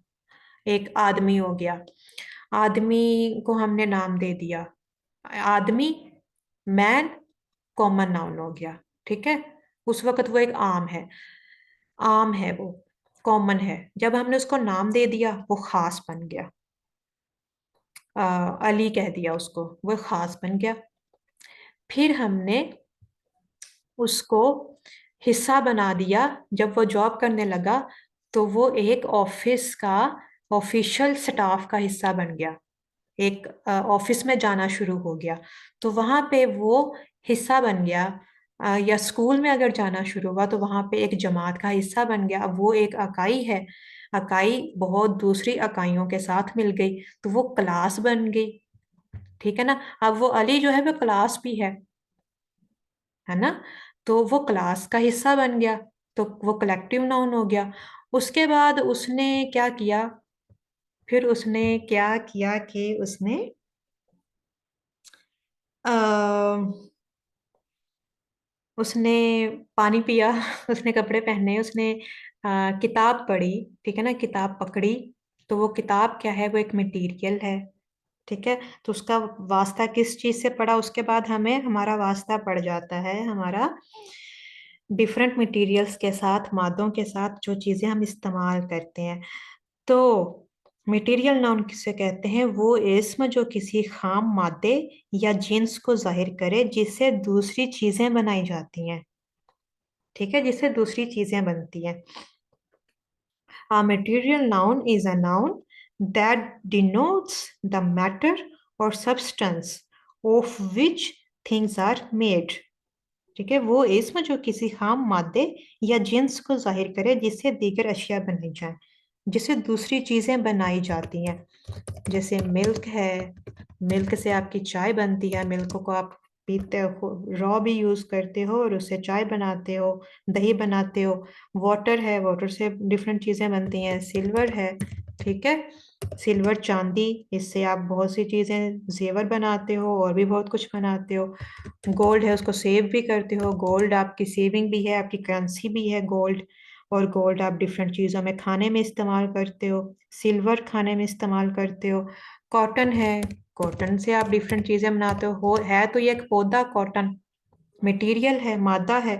एक आदमी हो गया, आदमी को हमने नाम दे दिया, आदमी, मैन, कॉमन नाउन हो गया, ठीक है। उस वक्त वो एक आम है, आम है वो, कॉमन है। जब हमने उसको नाम दे दिया वो खास बन गया, अली कह दिया उसको, वो खास बन गया। फिर हमने उसको हिस्सा बना दिया, जब वो जॉब करने लगा तो वो एक ऑफिस का ऑफिशियल स्टाफ का हिस्सा बन गया, एक ऑफिस में जाना शुरू हो गया, तो वहां पे वो हिस्सा बन गया। या स्कूल में अगर जाना शुरू हुआ तो वहां पे एक जमात का हिस्सा बन गया, अब वो एक इकाई है। इकाई बहुत दूसरी इकाइयों के साथ मिल गई तो वो क्लास बन गई। ठीक है ना। अब वो अली जो है वो क्लास भी है ना। तो वो क्लास का हिस्सा बन गया, तो वो कलेक्टिव नाउन हो गया। उसके बाद उसने क्या किया, फिर उसने क्या किया कि उसने उसने पानी पिया उसने कपड़े पहने, उसने किताब पढ़ी। ठीक है ना, किताब पकड़ी। तो वो किताब क्या है, वो एक मटेरियल है। ठीक है। तो उसका वास्ता किस चीज से पड़ा, उसके बाद हमें हमारा वास्ता पड़ जाता है हमारा डिफरेंट मटेरियल्स के साथ, मादों के साथ, जो चीजें हम इस्तेमाल करते हैं। तो मटेरियल नाउन किसे कहते हैं, वो इसम जो किसी खाम मादे या जिन्स को जाहिर करे जिससे दूसरी चीजें बनाई जाती हैं। ठीक है, जिससे दूसरी चीजें बनती हैं। A material noun is a noun that denotes the matter or substance of which things are made. ठीक है, वो इसम जो किसी खाम मादे या जिन्स को जाहिर करे जिससे दीगर अशिया बनाई जाए, जिससे दूसरी चीजें बनाई जाती हैं। जैसे मिल्क है, मिल्क से आपकी चाय बनती है, मिल्क को आप पीते हो, रॉ भी यूज करते हो और उससे चाय बनाते हो, दही बनाते हो। वाटर है, वाटर से डिफरेंट चीजें बनती हैं। सिल्वर है, ठीक है, सिल्वर चांदी, इससे आप बहुत सी चीजें जेवर बनाते हो और भी बहुत कुछ बनाते हो। गोल्ड है, उसको सेव भी करते हो, गोल्ड आपकी सेविंग भी है, आपकी करेंसी भी है गोल्ड। और गोल्ड आप डिफरेंट चीज़ों में, खाने में इस्तेमाल करते हो, सिल्वर खाने में इस्तेमाल करते हो। कॉटन है, कॉटन से आप डिफरेंट चीज़ें बनाते हो, है तो ये एक पौधा कॉटन, मटेरियल है, मादा है।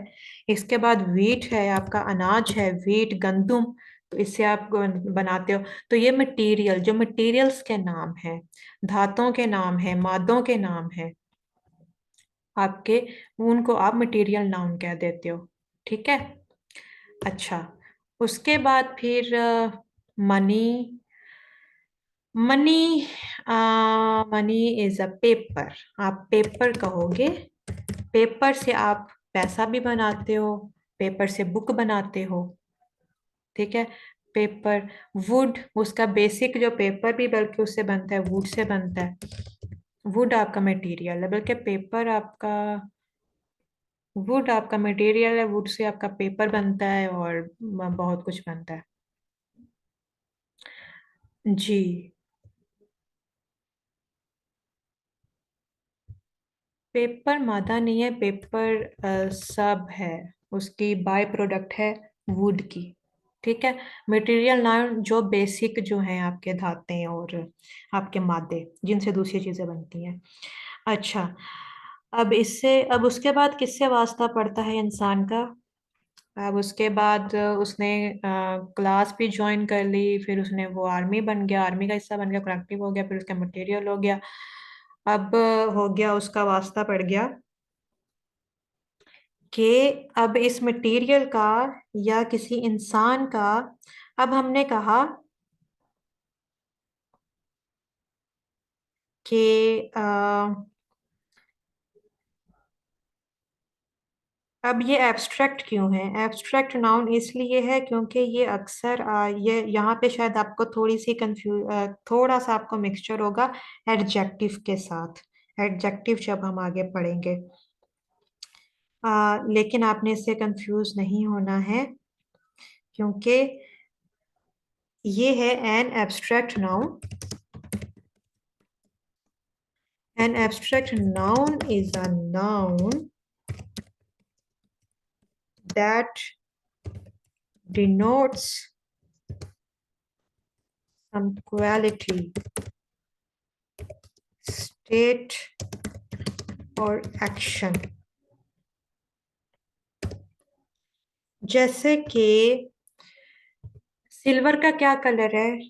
इसके बाद वीट है, आपका अनाज है, वीट गंदुम, तो इससे आप बनाते हो। तो ये मटेरियल, जो मटेरियल्स के नाम है, धातुओं के नाम है, मादों के नाम है आपके, उनको आप मटेरियल नाउन कह देते हो। ठीक है। अच्छा, उसके बाद फिर money. Money, money is a paper, आप पेपर कहोगे। पेपर से आप पैसा भी बनाते हो, पेपर से बुक बनाते हो। ठीक है। पेपर, वुड, उसका बेसिक जो पेपर भी बल्कि उससे बनता है, वुड से बनता है। वुड आपका मटेरियल है, बल्कि पेपर आपका, वुड आपका मटेरियल है, वुड से आपका पेपर बनता है और बहुत कुछ बनता है। जी। पेपर मादा नहीं है, पेपर सब है, उसकी बाय प्रोडक्ट है वुड की। ठीक है। मटेरियल नाउन जो बेसिक जो है आपके धातें और आपके मादे जिनसे दूसरी चीजें बनती हैं। अच्छा, अब उसके बाद किससे वास्ता पड़ता है इंसान का। अब उसके बाद उसने क्लास भी ज्वाइन कर ली, फिर उसने वो आर्मी बन गया, आर्मी का हिस्सा बन गया, कलेक्टिव हो गया, फिर उसका मटेरियल हो गया। अब हो गया, उसका वास्ता पड़ गया कि अब इस मटेरियल का या किसी इंसान का, अब हमने कहा कि अब ये एब्स्ट्रैक्ट क्यों है। एब्स्ट्रैक्ट नाउन इसलिए है क्योंकि ये अक्सर ये यहाँ पे शायद आपको थोड़ी सी थोड़ा सा आपको मिक्सचर होगा एडजेक्टिव के साथ। एडजेक्टिव जब हम आगे पढ़ेंगे, लेकिन आपने इससे कंफ्यूज नहीं होना है, क्योंकि ये है an abstract noun. An abstract noun is a noun that denotes some quality, state or action। जैसे कि सिल्वर का क्या कलर है,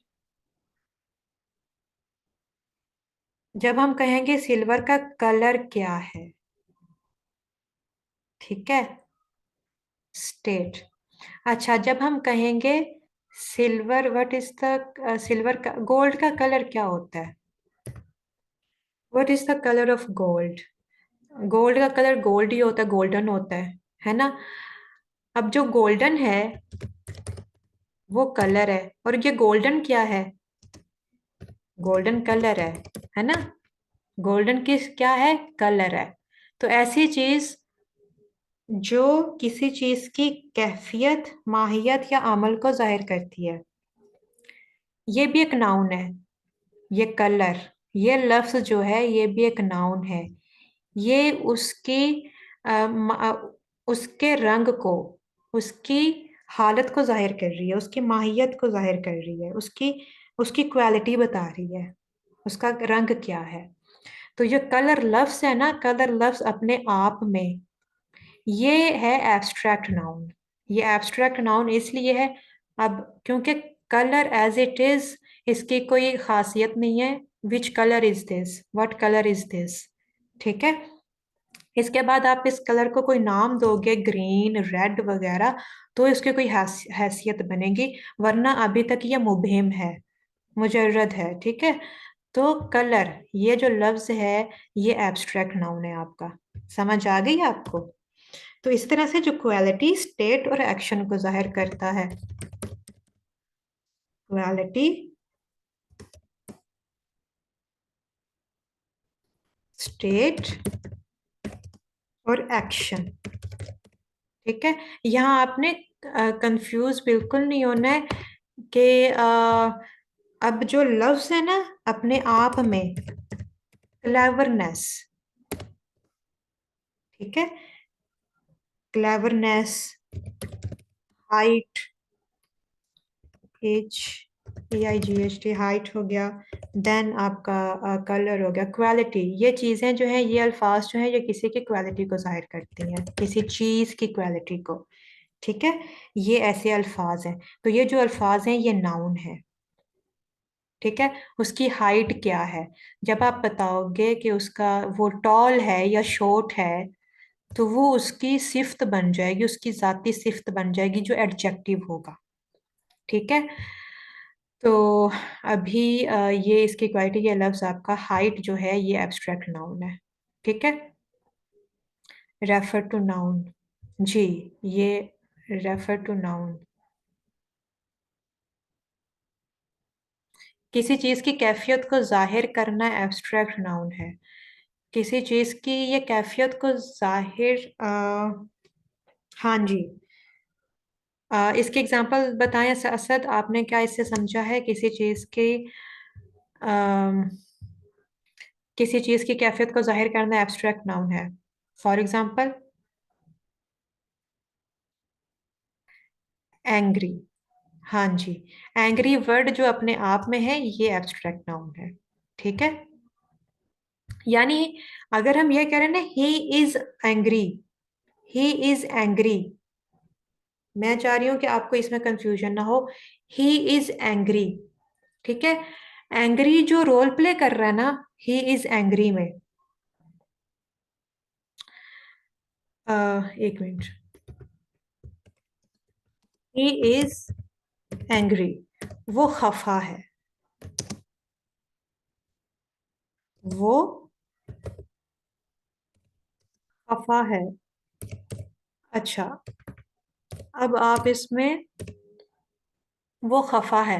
जब हम कहेंगे सिल्वर का कलर क्या है, ठीक है, स्टेट। अच्छा, जब हम कहेंगे silver, what is the silver का, गोल्ड का कलर क्या होता है, what is the colour of gold. Gold का कलर गोल्ड ही होता है, गोल्डन होता है ना। अब जो गोल्डन है वो कलर और ये गोल्डन क्या है? गोल्डन कलर है ना? गोल्डन किस क्या है? कलर है। तो ऐसी चीज जो किसी चीज की कैफियत, माहियत या अमल को जाहिर करती है, ये भी एक नाउन है। ये कलर, ये लफ्ज जो है ये भी एक नाउन है। ये उसकी उसके रंग को, उसकी हालत को जाहिर कर रही है, उसकी माहियत को जाहिर कर रही है, उसकी उसकी क्वालिटी बता रही है, उसका रंग क्या है। तो ये कलर लफ्ज है ना, कलर लफ्ज अपने आप में ये है एब्स्ट्रैक्ट नाउन। ये एब्स्ट्रैक्ट नाउन इसलिए है, अब क्योंकि कलर एज इट इज, इसकी कोई खासियत नहीं है। Which colour is this, what colour is this, ठीक है। इसके बाद आप इस कलर को कोई नाम दोगे, ग्रीन, रेड वगैरह, तो इसकी कोई हैसियत बनेगी, वरना अभी तक ये मुबहम है, मुजर्रद है, ठीक है। तो कलर, ये जो लफ्ज है, ये एब्स्ट्रैक्ट नाउन है आपका। समझ आ गई आपको? तो इस तरह से जो क्वालिटी स्टेट और एक्शन को जाहिर करता है, क्वालिटी, स्टेट और एक्शन, ठीक है। यहाँ आपने कंफ्यूज बिल्कुल नहीं होना है कि अब जो लफ्ज है ना, अपने आप में क्लेवरनेस, ठीक है, cleverness, height, H EIGHT, height हो गया, देन आपका कलर हो गया, क्वालिटी, ये चीजें जो है, ये अल्फाज जो है, ये किसी की क्वालिटी को जाहिर करती हैं, किसी चीज की क्वालिटी को, ठीक है। ये ऐसे अल्फाज हैं। तो ये जो अल्फाज हैं ये नाउन है, ठीक है। उसकी हाइट क्या है, जब आप बताओगे कि उसका वो टॉल है या शॉर्ट है, तो वो उसकी सिफ्त बन जाएगी, उसकी जाती सिफ्त बन जाएगी जो एडजेक्टिव होगा, ठीक है। तो अभी ये इसकी क्वालिटी, ये लफ्ज आपका हाइट जो है ये एब्स्ट्रैक्ट नाउन है, ठीक है। रेफर टू नाउन, जी, ये रेफर टू नाउन, किसी चीज की कैफियत को जाहिर करना एब्स्ट्रैक्ट नाउन है। किसी चीज की ये कैफियत को जाहिर हाँ जी। इसके एग्जांपल बताएं असद, आपने क्या इससे समझा है? किसी चीज की अ, किसी चीज की कैफियत को जाहिर करना एब्स्ट्रैक्ट नाउन है। फॉर एग्जांपल, एंग्री, हाँ जी। एंग्री वर्ड जो अपने आप में है ये एब्स्ट्रैक्ट नाउन है, ठीक है। यानी अगर हम ये कह रहे हैं ना, he is angry, he is angry, मैं चाह रही हूं कि आपको इसमें कंफ्यूजन ना हो। ही इज एंग्री, ठीक है। एंग्री जो रोल प्ले कर रहा है ना, ही इज एंग्री में, एक मिनट, ही इज एंग्री, वो खफा है, वो खफा है। अच्छा, अब आप इसमें, वो खफा है,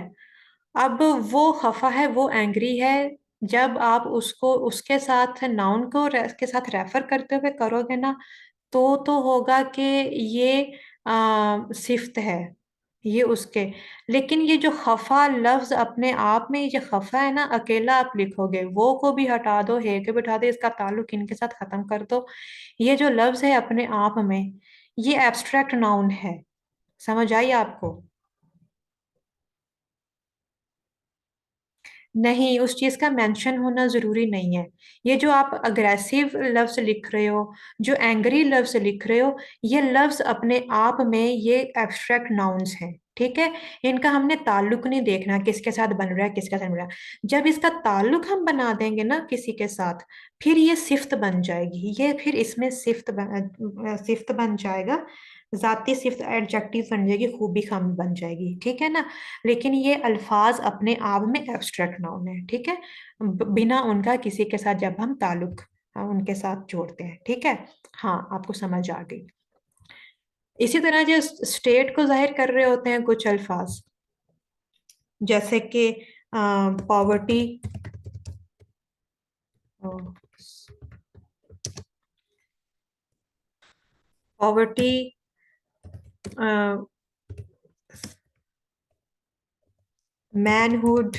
अब वो खफा है, वो एंग्री है, जब आप उसको उसके साथ नाउन को के साथ रेफर करते हुए करोगे ना, तो होगा कि ये सिफ्त है, ये उसके। लेकिन ये जो खफा लफ्ज अपने आप में, ये जो खफा है ना, अकेला आप लिखोगे, वो को भी हटा दो, है को भी हटा दो, इसका ताल्लुक इनके साथ खत्म कर दो, ये जो लफ्ज है अपने आप में, ये एब्स्ट्रैक्ट नाउन है। समझ आई आपको? नहीं, उस चीज का मेंशन होना जरूरी नहीं है। ये जो आप अग्रेसिव लफ्ज लिख रहे हो, जो एंग्री लफ्ज लिख रहे हो, ये लफ्ज अपने आप में ये एब्स्ट्रैक्ट नाउन्स हैं, ठीक है। इनका हमने ताल्लुक नहीं देखना, किसके साथ बन रहा है, किसके साथ बन रहा है। जब इसका ताल्लुक हम बना देंगे ना किसी के साथ, फिर ये सिफ्त बन जाएगी, ये फिर इसमें सिफ्त बन जाएगा, जाती सिफ्त एडजेक्टिव बन जाएगी, खूबी खामी बन जाएगी, ठीक है ना। लेकिन ये अल्फाज अपने आप में एब्स्ट्रैक्ट नाउन है, ठीक है, बिना उनका किसी के साथ जब हम ताल्लुक उनके साथ जोड़ते हैं, ठीक है। हाँ, आपको समझ आ गई। इसी तरह जो स्टेट को जाहिर कर रहे होते हैं कुछ अल्फाज, जैसे कि पॉवर्टी, पॉवर्टी, मैनहुड,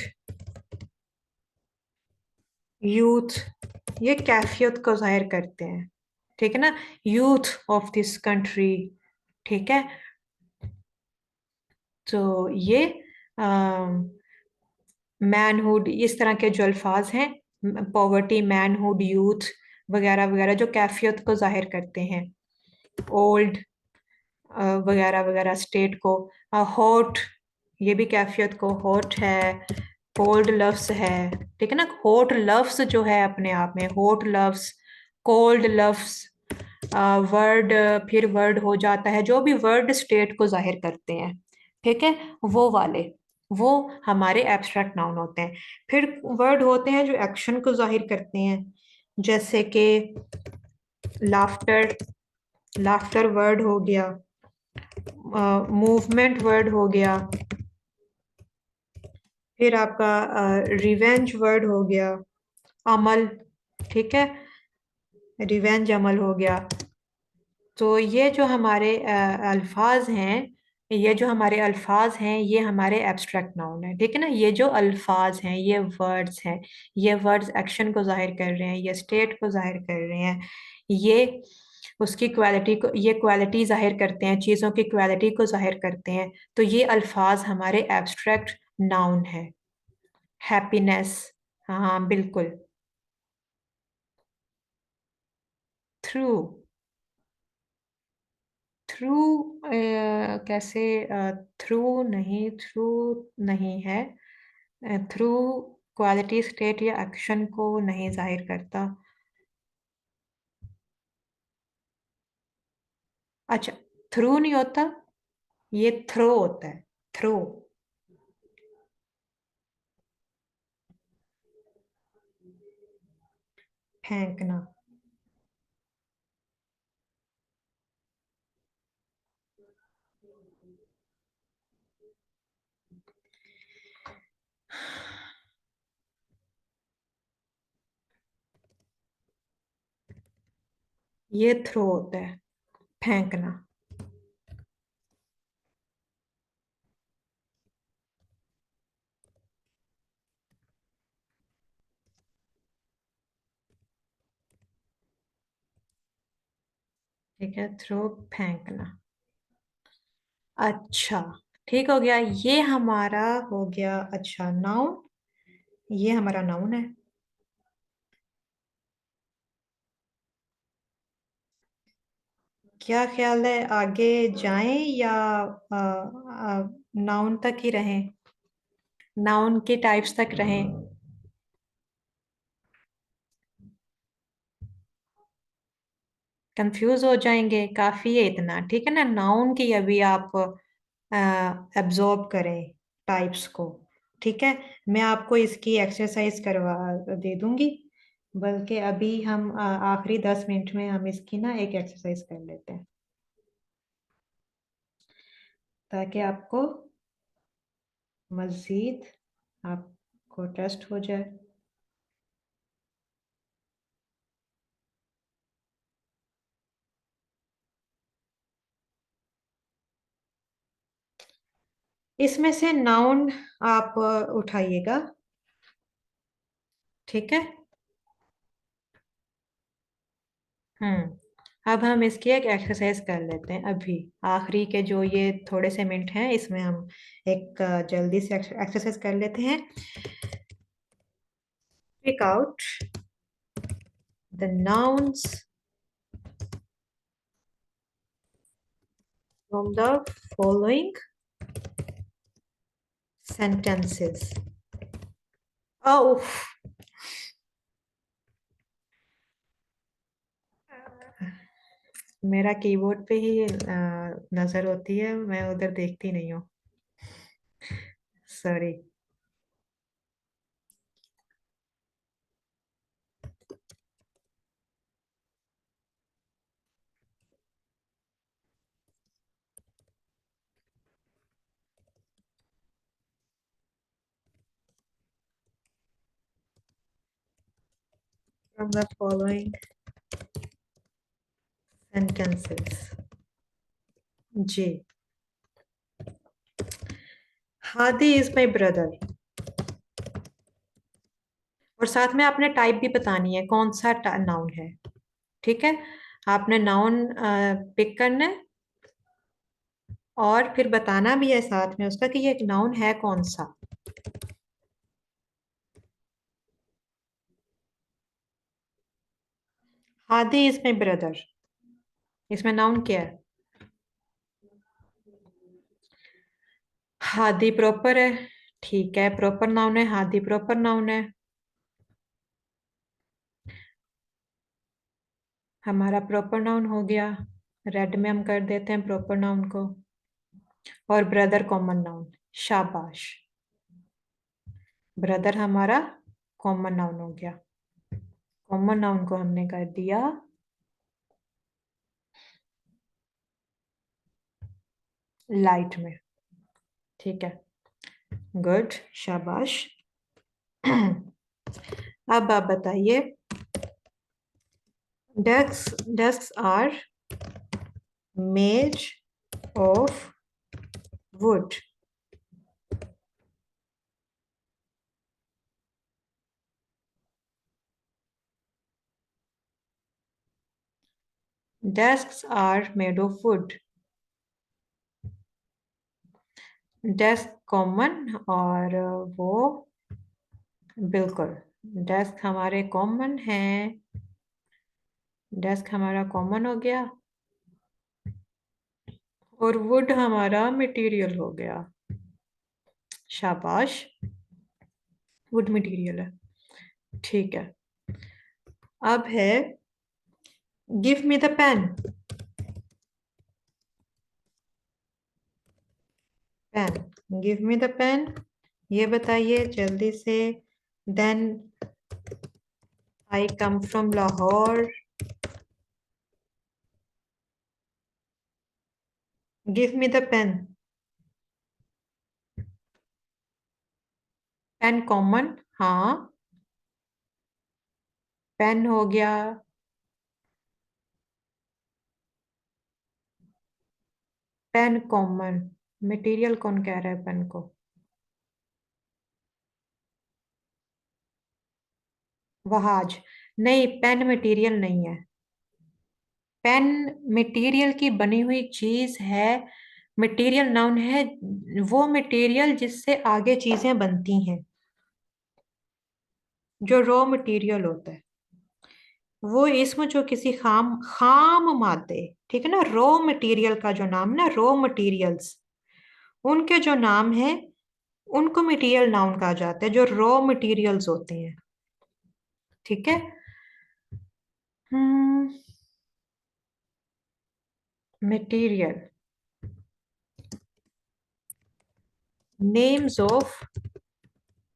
यूथ, ये कैफियत को जाहिर करते हैं। ठीक है ना, यूथ ऑफ दिस कंट्री। ठीक है, तो ये मैनहुड, इस तरह के जो अल्फाज हैं, पॉवर्टी, मैनहुड, यूथ वगैरह वगैरह, जो कैफियत को जाहिर करते हैं। ओल्ड वगैरह वगैरह, स्टेट को। हॉट, ये भी कैफियत को, हॉट है। कोल्ड लफ्स है। ठीक है ना, हॉट लफ्स जो है अपने आप में, हॉट लफ्स, कोल्ड लफ्स, वर्ड, फिर वर्ड हो जाता है, जो भी वर्ड स्टेट को जाहिर करते हैं। ठीक है, वो वाले, वो हमारे एब्स्ट्रैक्ट नाउन होते हैं। फिर वर्ड होते हैं जो एक्शन को जाहिर करते हैं, जैसे कि लाफ्टर, लाफ्टर वर्ड हो गया। मूवमेंट वर्ड हो गया। फिर आपका रिवेंज वर्ड हो गया। अमल, ठीक है, रिवेंज अमल हो गया। तो ये जो हमारे अल्फाज हैं, ये जो हमारे अल्फाज हैं, ये हमारे एब्स्ट्रैक्ट नाउन है। ठीक है ना, ये जो अल्फाज हैं, ये वर्ड्स हैं, ये वर्ड्स एक्शन को जाहिर कर रहे हैं, ये स्टेट को जाहिर कर रहे हैं, ये उसकी क्वालिटी को, ये क्वालिटी जाहिर करते हैं, चीज़ों की क्वालिटी को जाहिर करते हैं। तो ये अल्फाज हमारे एब्स्ट्रैक्ट नाउन है। हैप्पीनेस, हाँ हाँ बिल्कुल। थ्रू, थ्रू कैसे? थ्रू नहीं, थ्रू नहीं है। थ्रू क्वालिटी, स्टेट या एक्शन को नहीं जाहिर करता। अच्छा, थ्रू नहीं होता, ये थ्रो होता है, थ्रो। फेंकना। ये थ्रो होता है, फेंकना। ठीक है, थ्रो, फेंकना। अच्छा, ठीक हो गया, ये हमारा हो गया। अच्छा, नाउन, ये हमारा नाउन है। क्या ख्याल है, आगे जाएं या नाउन तक ही रहें, नाउन के टाइप्स तक रहें? कंफ्यूज हो जाएंगे, काफी है इतना। ठीक है ना, नाउन की अभी आप एब्जॉर्ब करें टाइप्स को। ठीक है, मैं आपको इसकी एक्सरसाइज करवा दे दूंगी। बल्कि अभी हम आखिरी 10 मिनट में हम इसकी ना एक एक्सरसाइज कर लेते हैं, ताकि आपको मजीद, आपको टेस्ट हो जाए। इसमें से नाउन आप उठाइएगा। ठीक है। अब हम इसकी एक एक्सरसाइज कर लेते हैं अभी, आखिरी के जो ये थोड़े से मिनट हैं, इसमें हम एक जल्दी से एक्सरसाइज कर लेते हैं। Pick out the nouns from the following sentences. Oh, मेरा कीबोर्ड पे ही नजर होती है, मैं उधर देखती नहीं हूँ। Sorry. From the following sentences. जी। Hadi is my brother. और साथ में आपने टाइप भी बतानी है, कौन सा नाउन है। ठीक है, आपने नाउन पिक करना है और फिर बताना भी है साथ में उसका कि ये नाउन है कौन सा। हादी इज माई ब्रदर, इसमें नाउन क्या है? हादी प्रॉपर है। ठीक है, प्रॉपर नाउन है, हादी प्रॉपर नाउन है। हमारा प्रॉपर नाउन हो गया। रेड में हम कर देते हैं प्रॉपर नाउन को। और ब्रदर कॉमन नाउन। शाबाश। ब्रदर हमारा कॉमन नाउन हो गया। कॉमन नाउन को हमने कर दिया लाइट में। ठीक है, गुड, शाबाश। अब आप बताइए। Desk are made of wood. Desk are made of wood. Desk common और वो बिल्कुल, डेस्क हमारे कॉमन हैं। डेस्क हमारा कॉमन हो गया और वुड हमारा मटेरियल हो गया। शाबाश, वुड मटेरियल है। ठीक है, अब है give me the pen. Pen, give me the pen, ये बताइए जल्दी से। Then I come from Lahore. Give me the pen. Pen common, हाँ। पेन हो गया। पेन कॉमन, मटेरियल कौन कह रहा है पेन को? वहाज। नहीं, पेन मटेरियल नहीं है। पेन मटेरियल की बनी हुई चीज है। मटेरियल नाउन है वो मटेरियल जिससे आगे चीजें बनती हैं, जो रॉ मटेरियल होता है। वो इसमें जो किसी खाम खाम मादे, ठीक है ना, रॉ मटेरियल का जो नाम ना, रॉ मटेरियल्स, उनके जो नाम है उनको मटेरियल नाउन कहा जाता है, जो रॉ मटेरियल्स होते हैं। ठीक है। हम्म। Material, names of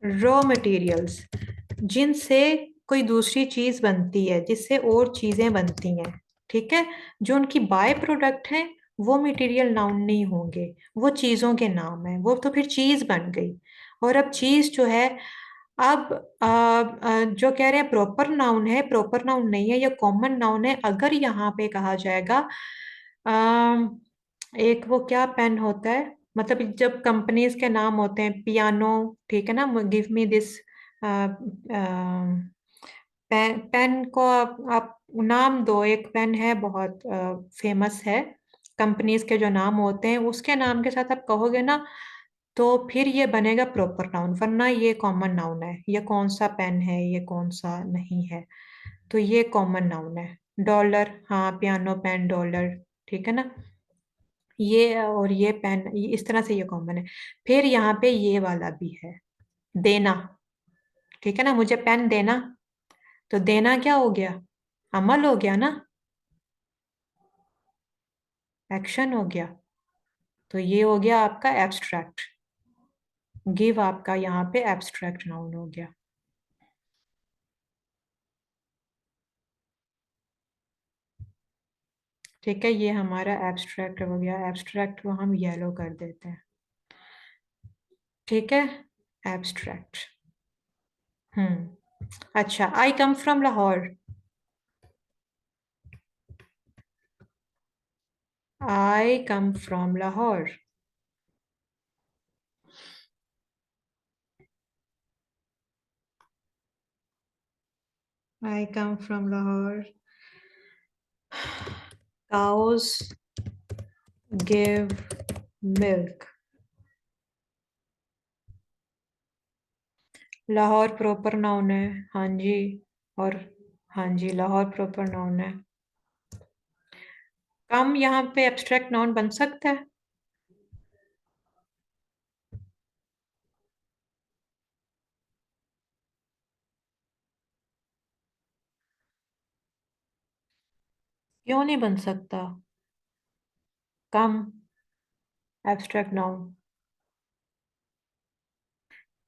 raw materials, जिनसे कोई दूसरी चीज बनती है, जिससे और चीजें बनती हैं। ठीक है, जो उनकी बाय प्रोडक्ट है वो मटेरियल नाउन नहीं होंगे, वो चीजों के नाम है, वो तो फिर चीज बन गई। और अब चीज जो है, अब जो कह रहे हैं प्रॉपर नाउन है, प्रॉपर नाउन नहीं है, ये कॉमन नाउन है। अगर यहाँ पे कहा जाएगा एक वो क्या पेन होता है, मतलब जब कंपनीज के नाम होते हैं, पियानो, ठीक है ना, give me this pen. Pen को आप नाम दो, एक पेन है बहुत फेमस है, कंपनीज के जो नाम होते हैं उसके नाम के साथ आप कहोगे ना, तो फिर ये बनेगा प्रॉपर नाउन, वरना ये कॉमन नाउन है। ये कौन सा पेन है, ये कौन सा नहीं है, तो ये कॉमन नाउन है। डॉलर, हाँ, पियानो, पेन, डॉलर, ठीक है ना। ये और ये पेन, इस तरह से ये कॉमन है। फिर यहाँ पे ये वाला भी है, देना। ठीक है ना, मुझे पेन देना, तो देना क्या हो गया? अमल हो गया ना, एक्शन हो गया। तो ये हो गया आपका एब्स्ट्रैक्ट। गिव आपका यहाँ पे एब्स्ट्रैक्ट नाउन हो गया। ठीक है, ये हमारा एब्स्ट्रैक्ट हो गया। एब्स्ट्रैक्ट को हम येलो कर देते हैं। ठीक है, एब्स्ट्रैक्ट। हम्म। अच्छा, I come from Lahore. I come from Lahore. I come from Lahore. Cows give milk। Lahore proper noun है। हाँ जी। और हाँ जी, लाहौर प्रॉपर नाउन है। कम यहाँ पे एब्स्ट्रैक्ट नाउन बन सकता है। क्यों नहीं बन सकता? कम एब्स्ट्रैक्ट नाउन।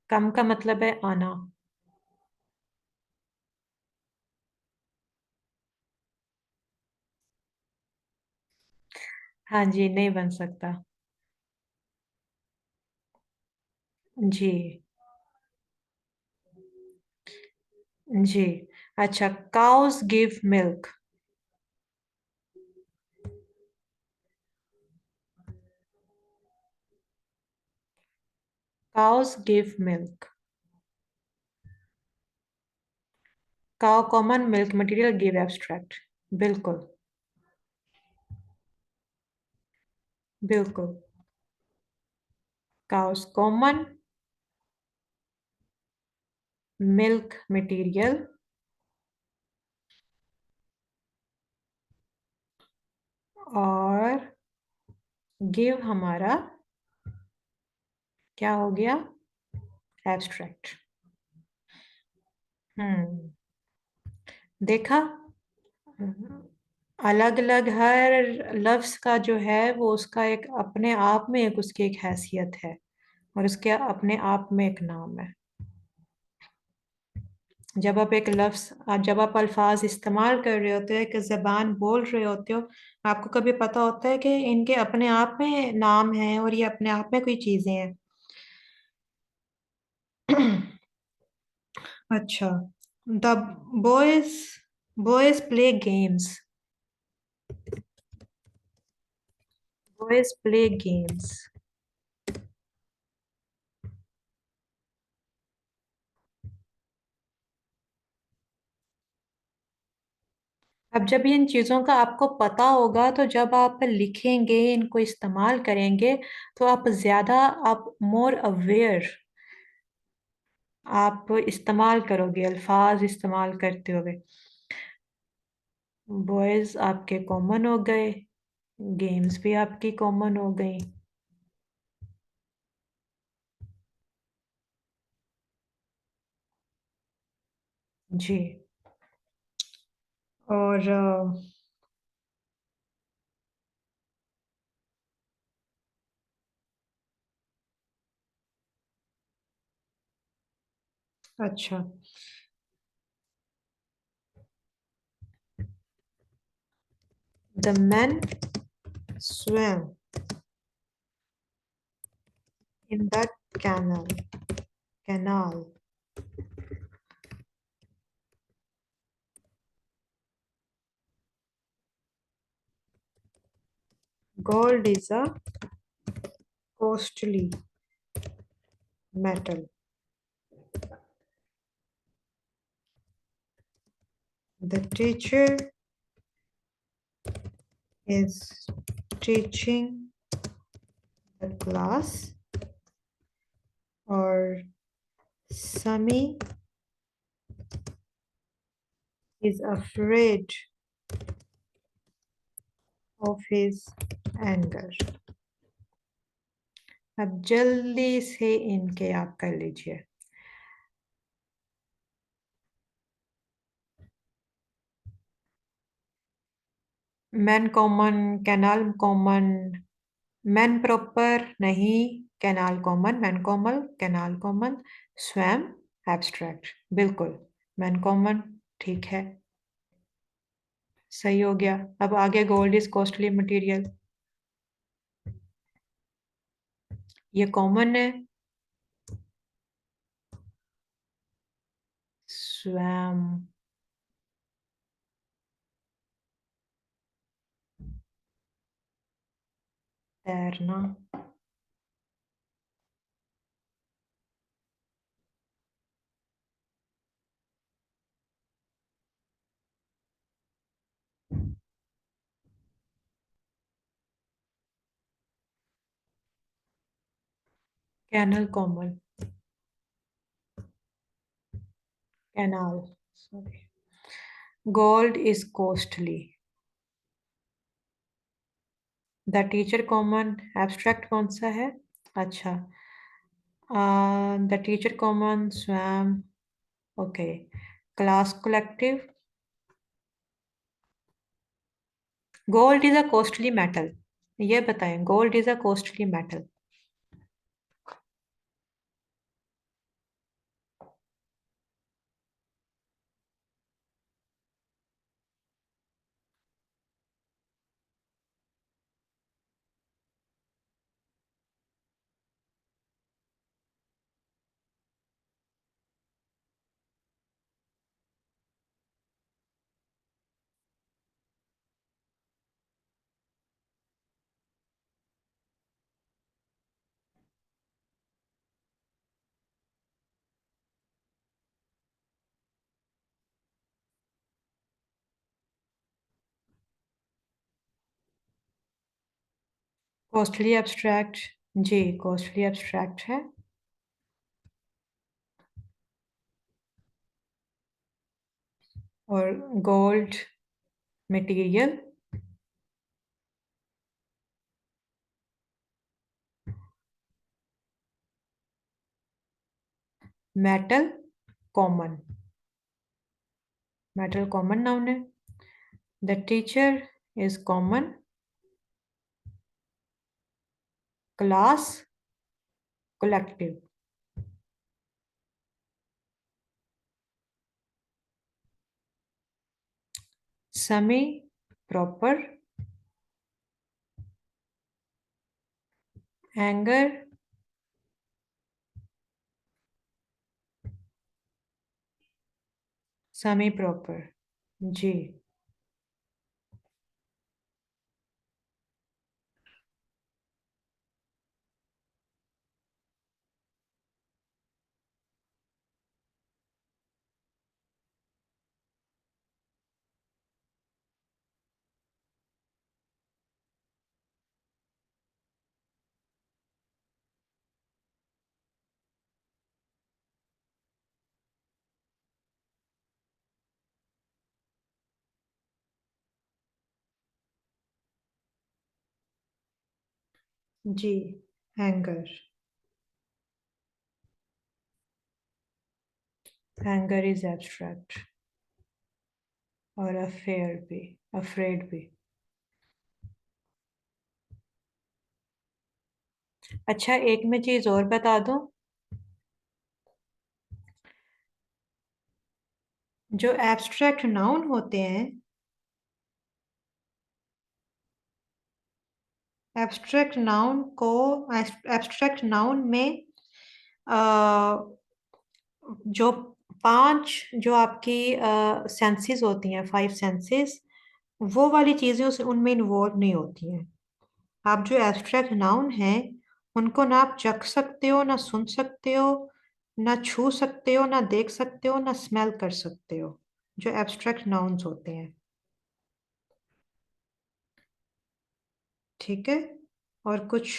कम का मतलब है आना। हाँ जी, नहीं बन सकता। जी। जी। अच्छा, cows give milk. Cows give milk. Cow common, milk material, give abstract. बिल्कुल। बिल्कुल। काउस कॉमन, मिल्क मटेरियल, और गिव हमारा क्या हो गया? एब्स्ट्रैक्ट। हम्म। देखा? अलग अलग हर लफ्ज का जो है वो उसका एक अपने आप में एक उसकी एक हैसियत है, और उसके अपने आप में एक नाम है। जब आप एक लफ्ज, जब आप अल्फाज इस्तेमाल कर रहे होते हो, एक जबान बोल रहे होते हो, आपको कभी पता होता है कि इनके अपने आप में नाम है और ये अपने आप में कोई चीजें हैं? अच्छा। The boys boys play games. Boys play games. अब जब इन चीजों का आपको पता होगा तो जब आप लिखेंगे, इनको इस्तेमाल करेंगे, तो आप ज्यादा, आप मोर अवेयर, आप इस्तेमाल करोगे, अल्फाज इस्तेमाल करते हुए। बॉयज आपके कॉमन हो गए, गेम्स भी आपकी कॉमन हो गई। जी। और अच्छा। The man swam in the canal. Gold is a costly metal. The teacher is teaching the class, or Sami is afraid of his anger. अब जल्दी से इनके आप कर लीजिए। Man common, canal common, man proper नहीं, canal common, man common, canal common, swim abstract. बिल्कुल। Man common. ठीक है, सही हो गया। अब आगे गोल्ड इज कॉस्टली मटेरियल। ये कॉमन है। स्वैम, तैरना। Canal common, canal, sorry. Gold is costly. The teacher common, abstract कौन सा है? अच्छा, the teacher common swim, okay. Class collective, gold is a costly metal. ये बताएं, gold is a costly metal. Costly abstract, जी costly abstract है। और gold material, metal common, metal common noun है। The teacher is common, class collective. Semi proper, anger semi proper, जी। जी, anger, anger is abstract. और affair भी, afraid भी। अच्छा, एक मैं चीज और बता दूं। जो एब्स्ट्रैक्ट नाउन होते हैं, एब्स्ट्रैक्ट नाउन को, एब्स्ट्रैक्ट नाउन में अ, जो पांच, जो आपकी सेंसेस होती हैं, फाइव सेंसेस, वो वाली चीजें उनमें इन्वॉल्व नहीं होती हैं। आप जो एब्स्ट्रैक्ट नाउन है, उनको ना आप चख सकते हो, ना सुन सकते हो, ना छू सकते हो, ना देख सकते हो, ना स्मेल कर सकते हो, जो एब्स्ट्रैक्ट नाउन्स होते हैं। ठीक है। और कुछ?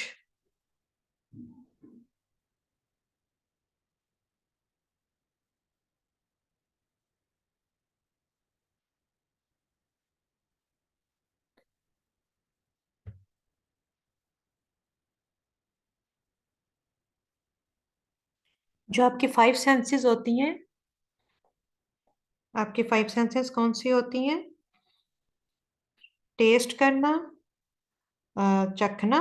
जो आपकी फाइव सेंसेस होती हैं, आपकी फाइव सेंसेस कौन सी होती हैं? टेस्ट करना, चखना।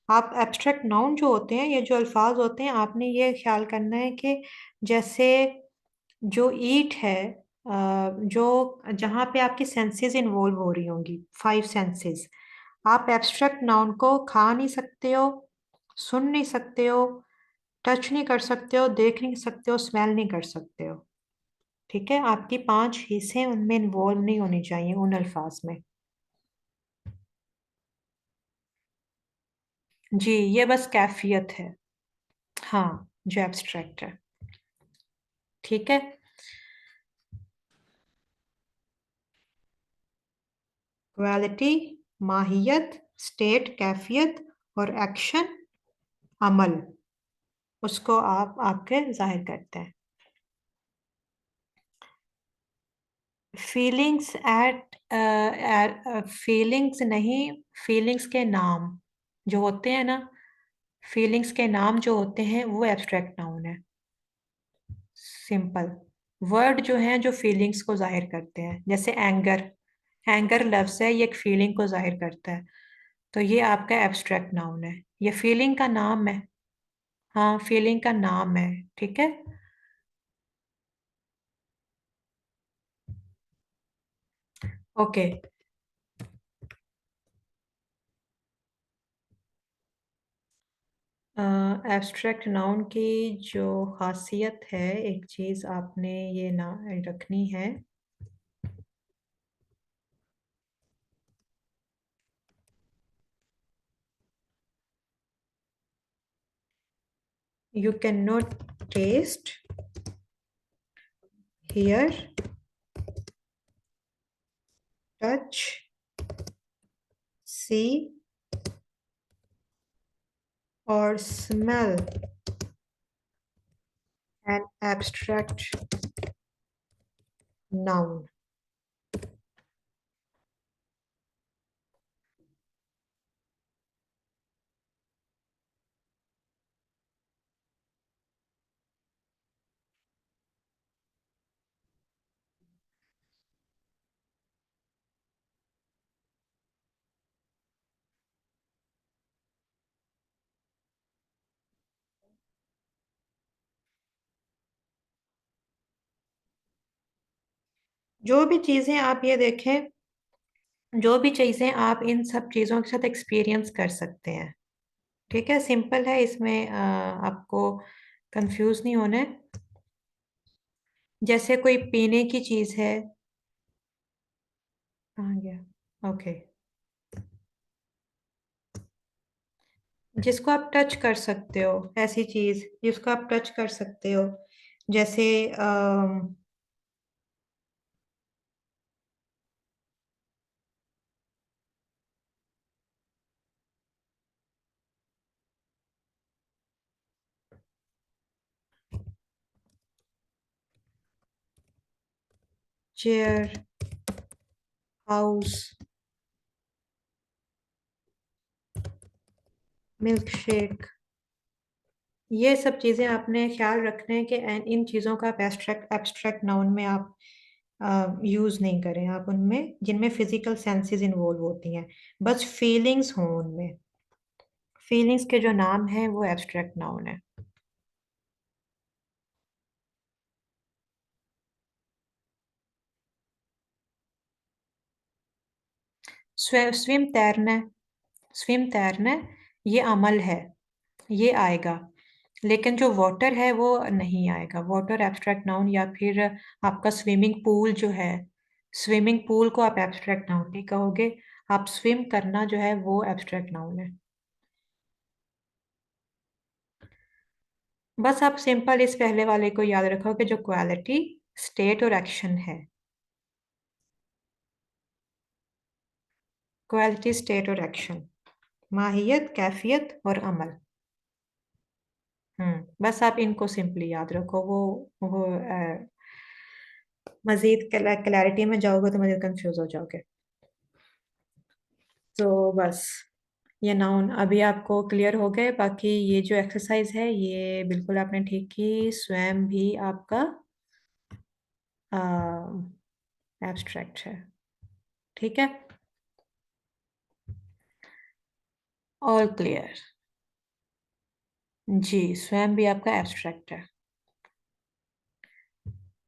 आप एब्स्ट्रैक्ट नाउन जो होते हैं, ये जो अल्फाज होते हैं, आपने ये ख्याल करना है कि जैसे जो ईट है, जो जहाँ पे आपकी सेंसेस इन्वॉल्व हो रही होंगी, फाइव सेंसेस, आप एब्स्ट्रैक्ट नाउन को खा नहीं सकते हो, सुन नहीं सकते हो, टच नहीं कर सकते हो, देख नहीं सकते हो, स्मेल नहीं कर सकते हो। ठीक है, आपकी 5 हिस्से उनमें इन्वॉल्व नहीं होनी चाहिए उन अल्फाज में। जी, ये बस कैफियत है। हाँ, जो एब्स्ट्रैक्ट है। ठीक है। क्वालिटी, माहियत, स्टेट कैफियत, और एक्शन अमल, उसको आप आपके जाहिर करते हैं। फीलिंग्स एट फीलिंग्स नहीं, फीलिंग्स के नाम जो होते हैं ना, फीलिंग्स के नाम जो होते हैं वो एब्स्ट्रैक्ट नाउन है। सिंपल। वर्ड जो हैं जो फीलिंग्स को जाहिर करते हैं, जैसे एंगर, एंगर लफ्ज है, ये एक फीलिंग को जाहिर करता है, तो ये आपका एब्स्ट्रैक्ट नाउन है, ये फीलिंग का नाम है। हाँ, फीलिंग का नाम है। ठीक है। ओके। एब्स्ट्रैक्ट नाउन की जो खासियत है, एक चीज आपने ये ना रखनी है। You can not taste, hear, touch, see और स्मेल एन एब्स्ट्रैक्ट नाउन। जो भी चीजें आप ये देखें, जो भी चीजें आप इन सब चीजों के साथ एक्सपीरियंस कर सकते हैं। ठीक है, सिंपल है, इसमें आपको कंफ्यूज नहीं होना है। जैसे कोई पीने की चीज है। कहाँ गया? ओके। जिसको आप टच कर सकते हो, ऐसी चीज जिसको आप टच कर सकते हो, जैसे चेयर, हाउस, मिल्क शेक, ये सब चीजें आपने ख्याल रखना है कि इन चीजों का आप एब्स्ट्रैक्ट एब्स्ट्रैक्ट नाउन में आप यूज नहीं करें, आप उनमें जिनमें फिजिकल सेंसेस इन्वॉल्व होती हैं, बस फीलिंग्स हों उनमें। फीलिंग्स के जो नाम हैं वो एब्स्ट्रैक्ट नाउन है। स्विम तैरना है, स्विम तैरना है, ये अमल है, ये आएगा। लेकिन जो वाटर है वो नहीं आएगा, वाटर एब्स्ट्रैक्ट नाउन, या फिर आपका स्विमिंग पूल जो है, स्विमिंग पूल को आप एब्स्ट्रैक्ट नाउन नहीं कहोगे, आप स्विम करना जो है वो एब्स्ट्रैक्ट नाउन है। बस आप सिंपल इस पहले वाले को याद रखो कि जो क्वालिटी, स्टेट और एक्शन है। क्वालिटी, स्टेट और एक्शन, माहियत, कैफियत और अमल। बस आप इनको सिंपली याद रखो, वो मजीद क्लैरिटी में जाओगे तो मजीद कंफ्यूज हो जाओगे। तो बस ये नाउन अभी आपको क्लियर हो गए, बाकी ये जो एक्सरसाइज है ये बिल्कुल आपने ठीक की, स्वयं भी आपका एब्स्ट्रैक्ट है। ठीक है। All clear. जी, स्वयं भी आपका एब्स्ट्रैक्ट है।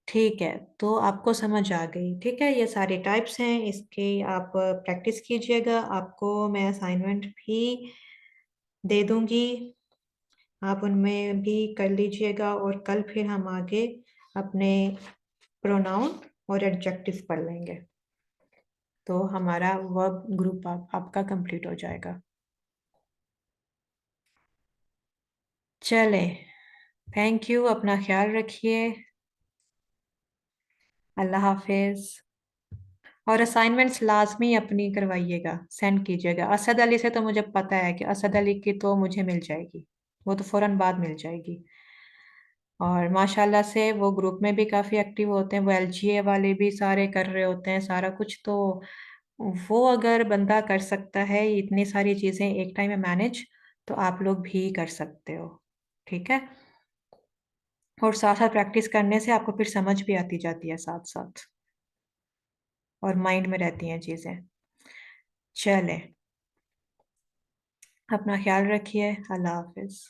ठीक है, तो आपको समझ आ गई। ठीक है, ये सारे टाइप्स हैं इसके, आप प्रैक्टिस कीजिएगा, आपको मैं असाइनमेंट भी दे दूंगी, आप उनमें भी कर लीजिएगा, और कल फिर हम आगे अपने प्रोनाउन और एडजेक्टिव पढ़ लेंगे, तो हमारा वर्ब ग्रुप आपका कंप्लीट हो जाएगा। चले, थैंक यू, अपना ख्याल रखिए। अल्लाह हाफिज। और असाइनमेंट्स लाजमी अपनी करवाइएगा, सेंड कीजिएगा। असद अली से तो मुझे पता है कि असद अली की तो मुझे मिल जाएगी, वो तो फौरन बाद मिल जाएगी। और माशाल्लाह से वो ग्रुप में भी काफ़ी एक्टिव होते हैं, वो एलजीए वाले भी सारे कर रहे होते हैं सारा कुछ। तो वो अगर बंदा कर सकता है इतनी सारी चीज़ें एक टाइम में मैनेज, तो आप लोग भी कर सकते हो। ठीक है। और साथ साथ प्रैक्टिस करने से आपको फिर समझ भी आती जाती है साथ साथ, और माइंड में रहती हैं चीज़ें। चलें, अपना ख्याल रखिए। अल्लाह हाफिज।